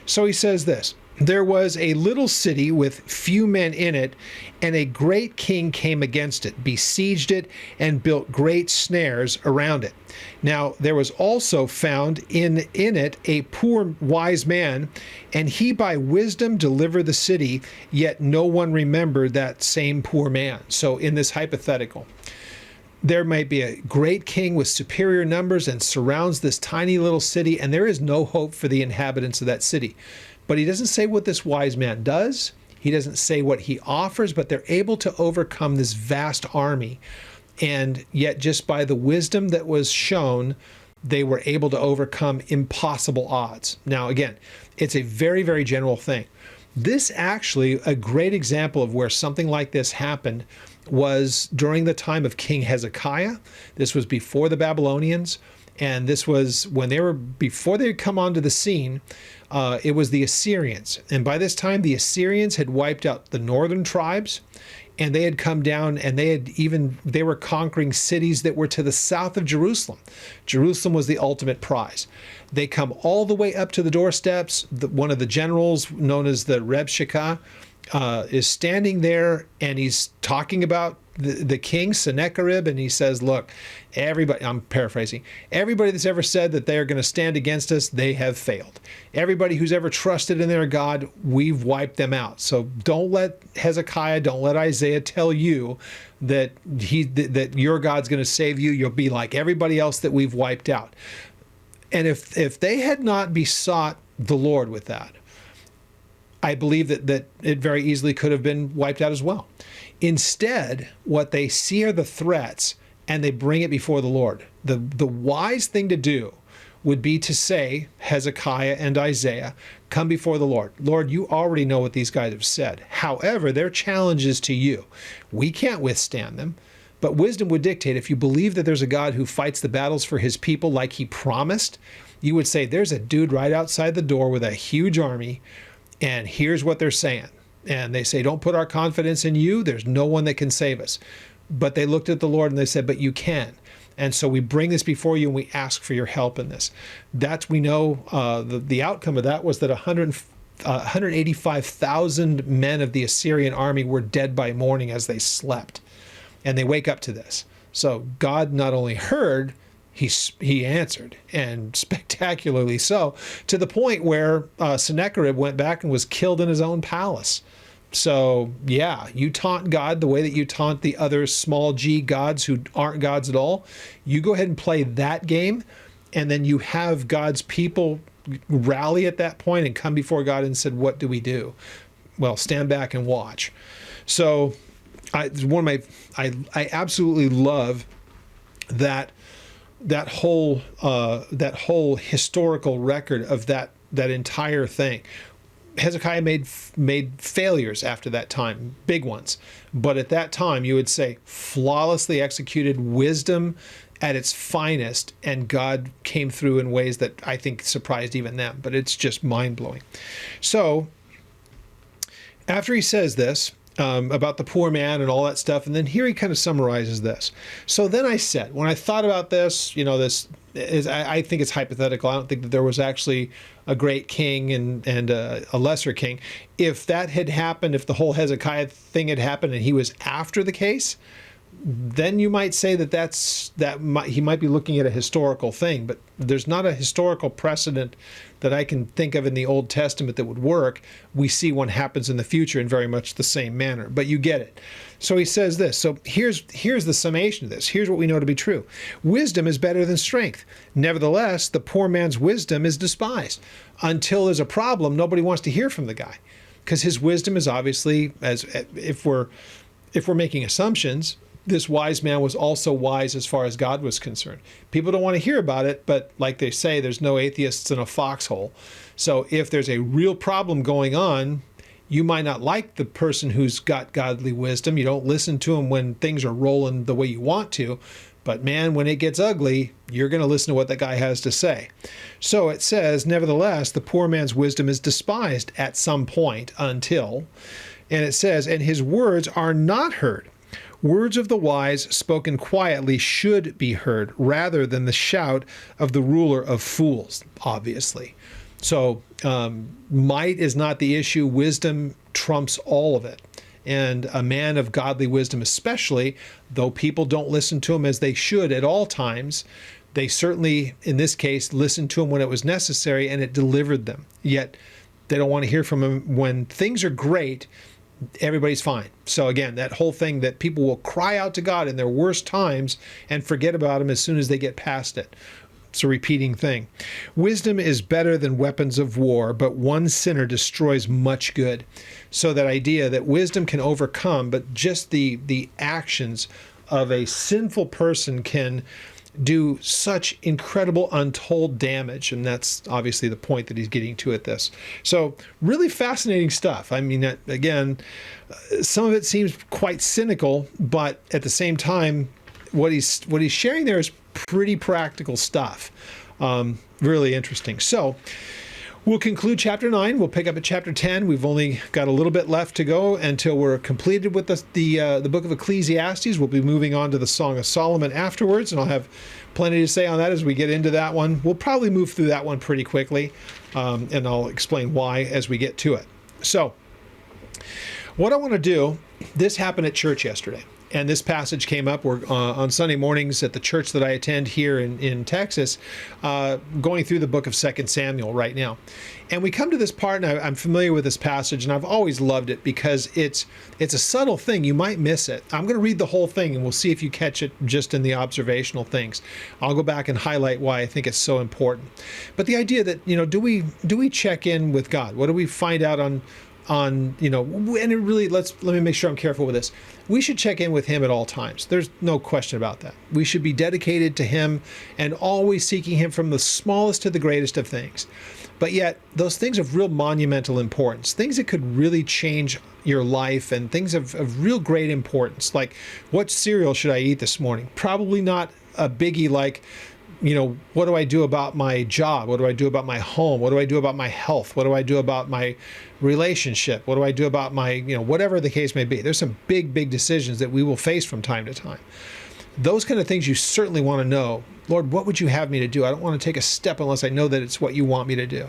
So he says this: there was a little city with few men in it, and a great king came against it, besieged it, and built great snares around it. Now there was also found in it a poor wise man, and he by wisdom delivered the city, yet no one remembered that same poor man. So in this hypothetical, there might be a great king with superior numbers and surrounds this tiny little city, and there is no hope for the inhabitants of that city. But he doesn't say what this wise man does. He doesn't say what he offers, but they're able to overcome this vast army. And yet just by the wisdom that was shown, they were able to overcome impossible odds. Now, again, it's a very, very general thing. This actually, a great example of where something like this happened was during the time of King Hezekiah. This was before the Babylonians. And this was when before they had come onto the scene, it was the Assyrians. And by this time, the Assyrians had wiped out the northern tribes, and they had come down, and they were conquering cities that were to the south of Jerusalem. Jerusalem was the ultimate prize. They come all the way up to the doorsteps. One of the generals, known as the Rebshakeh, is standing there, and he's talking about the king, Sennacherib, and he says, look, everybody, I'm paraphrasing, everybody that's ever said that they are going to stand against us, they have failed. Everybody who's ever trusted in their God, we've wiped them out. So don't let Hezekiah, don't let Isaiah tell you that your God's going to save you. You'll be like everybody else that we've wiped out. And if they had not besought the Lord with that, I believe that it very easily could have been wiped out as well. Instead, what they see are the threats, and they bring it before the Lord. The wise thing to do would be to say, Hezekiah and Isaiah, come before the Lord. Lord, you already know what these guys have said. However, they're challenges to you. We can't withstand them. But wisdom would dictate, if you believe that there's a God who fights the battles for his people like he promised, you would say, there's a dude right outside the door with a huge army, and here's what they're saying. And they say, don't put our confidence in you. There's no one that can save us. But they looked at the Lord and they said, but you can. And so we bring this before you and we ask for your help in this. We know the outcome of that was that 185,000 men of the Assyrian army were dead by morning as they slept. And they wake up to this. So God not only heard, he answered, and spectacularly so, to the point where Sennacherib went back and was killed in his own palace. So yeah, you taunt God the way that you taunt the other small g gods who aren't gods at all. You go ahead and play that game, and then you have God's people, rally at that point and come before God and said, what do we do? Well, stand back and watch. So I absolutely love that whole historical record of that entire thing. Hezekiah made failures after that time, big ones. But at that time, you would say flawlessly executed, wisdom at its finest, and God came through in ways that I think surprised even them. But it's just mind-blowing. So after he says this, about the poor man and all that stuff, and then here he kind of summarizes this. So then I said, when I thought about this, this is, I think it's hypothetical. I don't think that there was actually a great king and a lesser king. If that had happened, if the whole Hezekiah thing had happened and he was after the case, then you might say he might be looking at a historical thing, but there's not a historical precedent that I can think of in the Old Testament that would work. We see one happens in the future in very much the same manner, but you get it. So he says this. So here's the summation of this. Here's what we know to be true. Wisdom is better than strength. Nevertheless, the poor man's wisdom is despised. Until there's a problem, nobody wants to hear from the guy, because his wisdom is obviously, as if we're making assumptions, this wise man was also wise as far as God was concerned. People don't want to hear about it, but like they say, there's no atheists in a foxhole. So if there's a real problem going on, you might not like the person who's got godly wisdom. You don't listen to him when things are rolling the way you want to. But man, when it gets ugly, you're going to listen to what that guy has to say. So it says, nevertheless, the poor man's wisdom is despised at some point until, and it says, and his words are not heard. Words of the wise spoken quietly should be heard rather than the shout of the ruler of fools, obviously. So might is not the issue. Wisdom trumps all of it. And a man of godly wisdom especially, though people don't listen to him as they should at all times, they certainly, in this case, listened to him when it was necessary and it delivered them. Yet they don't want to hear from him when things are great. Everybody's fine. So again, that whole thing that people will cry out to God in their worst times and forget about him as soon as they get past it. It's a repeating thing. Wisdom is better than weapons of war, but one sinner destroys much good. So that idea that wisdom can overcome, but just the actions of a sinful person can do such incredible untold damage, and that's obviously the point that he's getting to at this. So really fascinating stuff. I mean, again, some of it seems quite cynical, but at the same time, what he's sharing there is pretty practical stuff. Really interesting. So we'll conclude chapter 9. We'll pick up at chapter 10. We've only got a little bit left to go until we're completed with the book of Ecclesiastes. We'll be moving on to the Song of Solomon afterwards, and I'll have plenty to say on that as we get into that one. We'll probably move through that one pretty quickly, and I'll explain why as we get to it. So what I want to do, this happened at church yesterday. And this passage came up. We're on Sunday mornings at the church that I attend here in Texas, going through the book of 2 Samuel right now. And we come to this part, and I'm familiar with this passage, and I've always loved it because it's a subtle thing. You might miss it. I'm going to read the whole thing, and we'll see if you catch it just in the observational things. I'll go back and highlight why I think it's so important. But the idea that, do we check in with God? What do we find out on and it really, let me make sure I'm careful with this. We should check in with him at all times. There's no question about that. We should be dedicated to him and always seeking him from the smallest to the greatest of things. But yet, those things of real monumental importance, things that could really change your life and things of real great importance, like what cereal should I eat this morning? Probably not a biggie like, what do I do about my job? What do I do about my home? What do I do about my health? What do I do about my relationship? What do I do about my, whatever the case may be? There's some big, big decisions that we will face from time to time. Those kind of things you certainly want to know. Lord, what would you have me to do? I don't want to take a step unless I know that it's what you want me to do.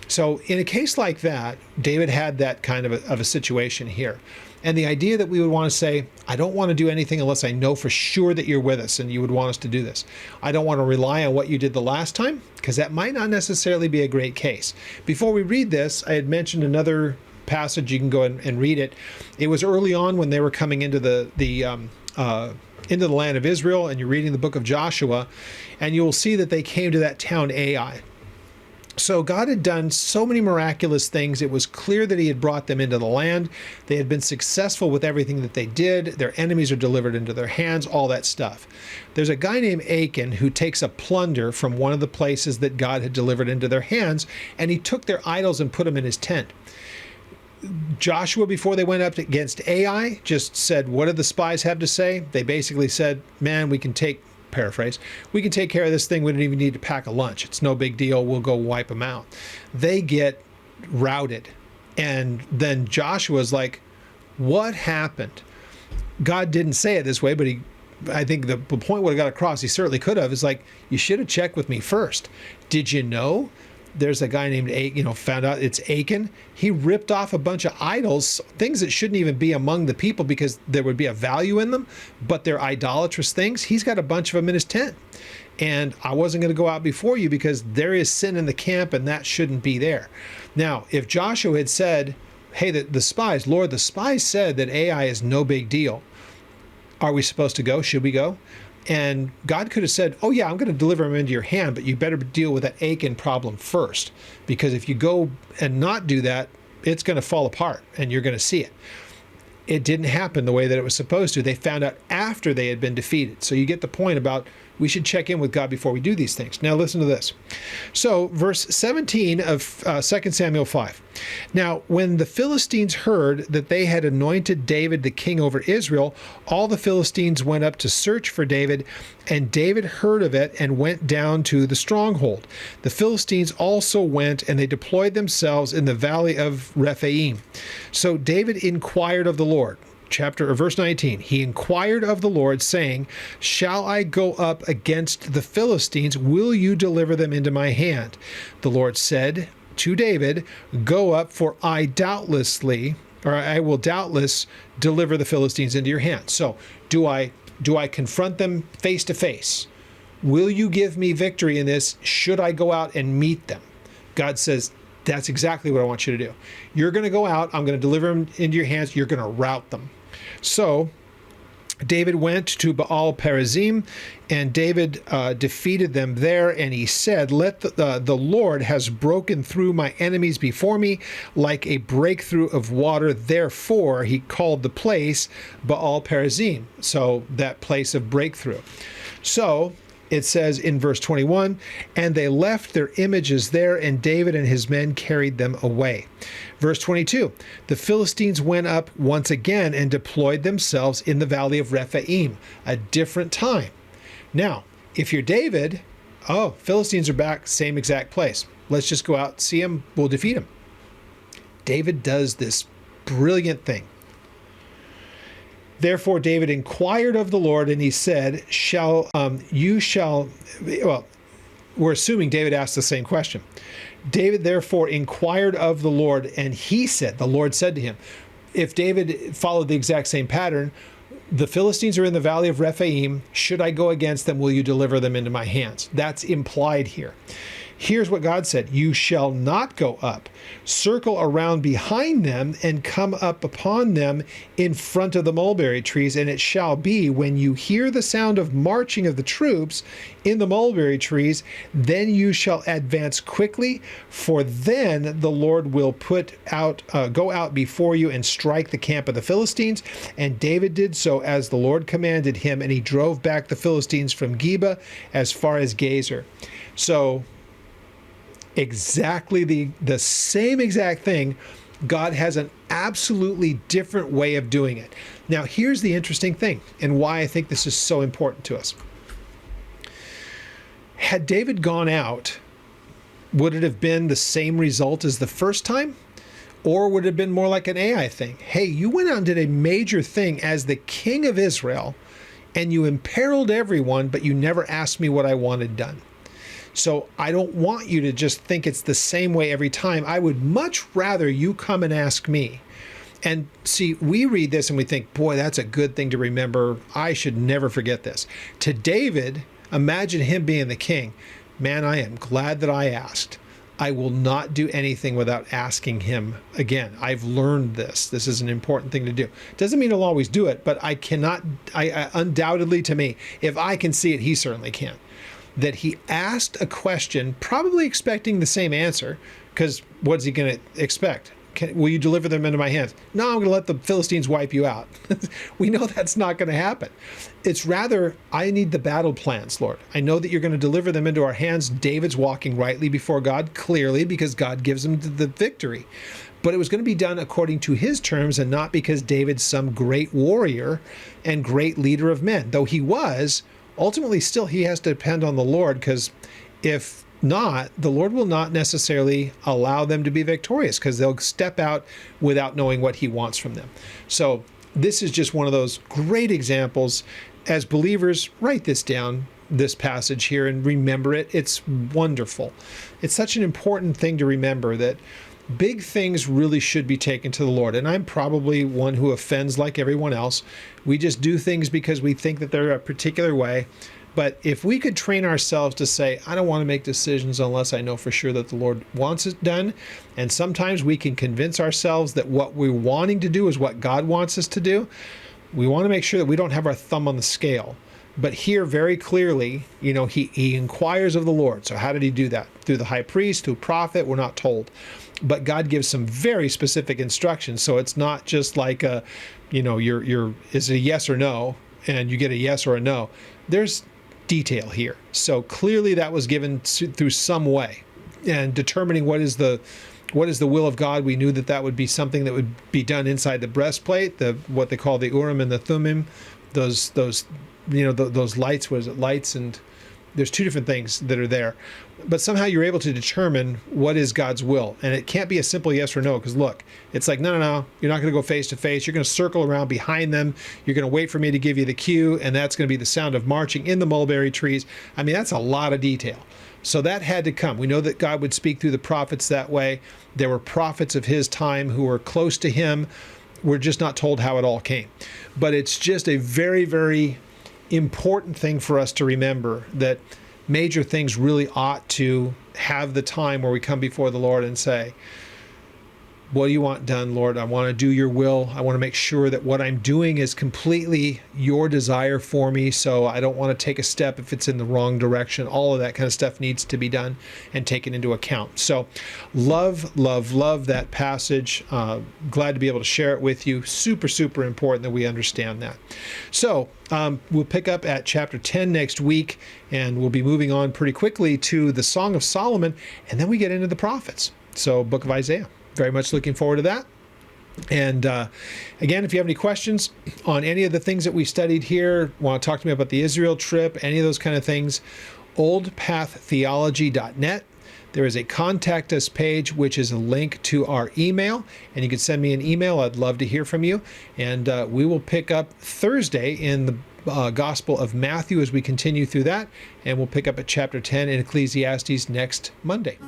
So in a case like that, David had that kind of a situation here. And the idea that we would want to say, I don't want to do anything unless I know for sure that you're with us and you would want us to do this. I don't want to rely on what you did the last time, because that might not necessarily be a great case. Before we read this, I had mentioned another passage. You can go and read it. It was early on when they were coming into the land of Israel, and you're reading the book of Joshua, and you'll see that they came to that town Ai. So God had done so many miraculous things. It was clear that he had brought them into the land. They had been successful with everything that they did. Their enemies are delivered into their hands, all that stuff. There's a guy named Achan who takes a plunder from one of the places that God had delivered into their hands, and he took their idols and put them in his tent. Joshua, before they went up against Ai, just said, what did the spies have to say? They basically said, man, we can take care of this thing. We don't even need to pack a lunch. It's no big deal. We'll go wipe them out. They get routed. And then Joshua's like, what happened? God didn't say it this way, but I think the point would have got across, he certainly could have, is like, you should have checked with me first. Did you know there's a guy named, found out it's Achan? He ripped off a bunch of idols, things that shouldn't even be among the people because there would be a value in them, but they're idolatrous things. He's got a bunch of them in his tent. And I wasn't going to go out before you because there is sin in the camp and that shouldn't be there. Now, if Joshua had said, hey, the spies, Lord, the spies said that Ai is no big deal. Are we supposed to go? Should we go? And God could have said, oh yeah, I'm going to deliver him into your hand, but you better deal with that Achan problem first. Because if you go and not do that, it's going to fall apart and you're going to see it. It didn't happen the way that it was supposed to. They found out after they had been defeated. So you get the point about we should check in with God before we do these things. Now listen to this. So verse 17 of 2 Samuel 5. Now, when the Philistines heard that they had anointed David the king over Israel, all the Philistines went up to search for David, and David heard of it and went down to the stronghold. The Philistines also went, and they deployed themselves in the valley of Rephaim. So David inquired of the Lord. Verse 19, he inquired of the Lord, saying, shall I go up against the Philistines? Will you deliver them into my hand? The Lord said to David, go up, for I will doubtless deliver the Philistines into your hand. So do I confront them face to face? Will you give me victory in this? Should I go out and meet them? God says, that's exactly what I want you to do. You're going to go out. I'm going to deliver them into your hands. You're going to rout them. So David went to Baal Perazim, and David defeated them there, and he said, the Lord has broken through my enemies before me like a breakthrough of water. Therefore, he called the place Baal Perazim, so that place of breakthrough. So it says in verse 21, and they left their images there, and David and his men carried them away. Verse 22, the Philistines went up once again and deployed themselves in the valley of Rephaim, a different time. Now, if you're David, Philistines are back, same exact place. Let's just go out, see them, we'll defeat them. David does this brilliant thing. Therefore, David inquired of the Lord, and he said, we're assuming David asked the same question. David therefore inquired of the Lord, and he said, the Lord said to him, if David followed the exact same pattern, the Philistines are in the valley of Rephaim. Should I go against them? Will you deliver them into my hands? That's implied here. Here's what God said. You shall not go up. Circle around behind them and come up upon them in front of the mulberry trees. And it shall be when you hear the sound of marching of the troops in the mulberry trees, then you shall advance quickly, for then the Lord will go out before you and strike the camp of the Philistines. And David did so as the Lord commanded him, and he drove back the Philistines from Geba as far as Gezer. So exactly the same exact thing. God has an absolutely different way of doing it. Now, here's the interesting thing, and why I think this is so important to us. Had David gone out, would it have been the same result as the first time? Or would it have been more like an Ai thing? Hey, you went out and did a major thing as the king of Israel, and you imperiled everyone, but you never asked me what I wanted done. So I don't want you to just think it's the same way every time. I would much rather you come and ask me. And see, we read this and we think, boy, that's a good thing to remember. I should never forget this. To David, imagine him being the king. Man, I am glad that I asked. I will not do anything without asking him again. I've learned this. This is an important thing to do. Doesn't mean I'll always do it, but I undoubtedly, to me, if I can see it, he certainly can. that he asked a question, probably expecting the same answer, because what's he going to expect? Will you deliver them into my hands? No, I'm going to let the Philistines wipe you out. We know that's not going to happen. It's rather, I need the battle plans, Lord. I know that you're going to deliver them into our hands. David's walking rightly before God, clearly, because God gives him the victory. But it was going to be done according to his terms and not because David's some great warrior and great leader of men. Though he was, ultimately still he has to depend on the Lord, because if not, the Lord will not necessarily allow them to be victorious, because they'll step out without knowing what he wants from them. So this is just one of those great examples. As believers, write this down, this passage here, and remember it. It's wonderful. It's such an important thing to remember, that big things really should be taken to the Lord. And I'm probably one who offends like everyone else. We just do things because we think that they're a particular way. But if we could train ourselves to say, I don't want to make decisions unless I know for sure that the Lord wants it done. And sometimes we can convince ourselves that what we're wanting to do is what God wants us to do. We want to make sure that we don't have our thumb on the scale. But here, very clearly, he inquires of the Lord. So how did he do that? Through the high priest, through prophet? We're not told. But God gives some very specific instructions. So it's not just like is it a yes or no, and you get a yes or a no. There's detail here. So clearly that was given through some way. And determining what is the will of God, we knew that would be something that would be done inside the breastplate, what they call the Urim and the Thummim, those lights. Was it lights? And there's two different things that are there. But somehow you're able to determine what is God's will. And it can't be a simple yes or no, because look, it's like, no, you're not going to go face to face. You're going to circle around behind them. You're going to wait for me to give you the cue, and that's going to be the sound of marching in the mulberry trees. I mean, that's a lot of detail. So that had to come. We know that God would speak through the prophets that way. There were prophets of his time who were close to him. We're just not told how it all came. But it's just a very, very important thing for us to remember, that major things really ought to have the time where we come before the Lord and say, what do you want done, Lord? I want to do your will. I want to make sure that what I'm doing is completely your desire for me. So I don't want to take a step if it's in the wrong direction. All of that kind of stuff needs to be done and taken into account. So love that passage. Glad to be able to share it with you. Super, super important that we understand that. So we'll pick up at chapter 10 next week, and we'll be moving on pretty quickly to the Song of Solomon, and then we get into the prophets. So book of Isaiah. Very much looking forward to that. And again, if you have any questions on any of the things that we studied here, want to talk to me about the Israel trip, any of those kind of things, oldpaththeology.net. There is a contact us page, which is a link to our email, and you can send me an email. I'd love to hear from you. And we will pick up Thursday in the Gospel of Matthew as we continue through that, and we'll pick up at chapter 10 in Ecclesiastes next Monday.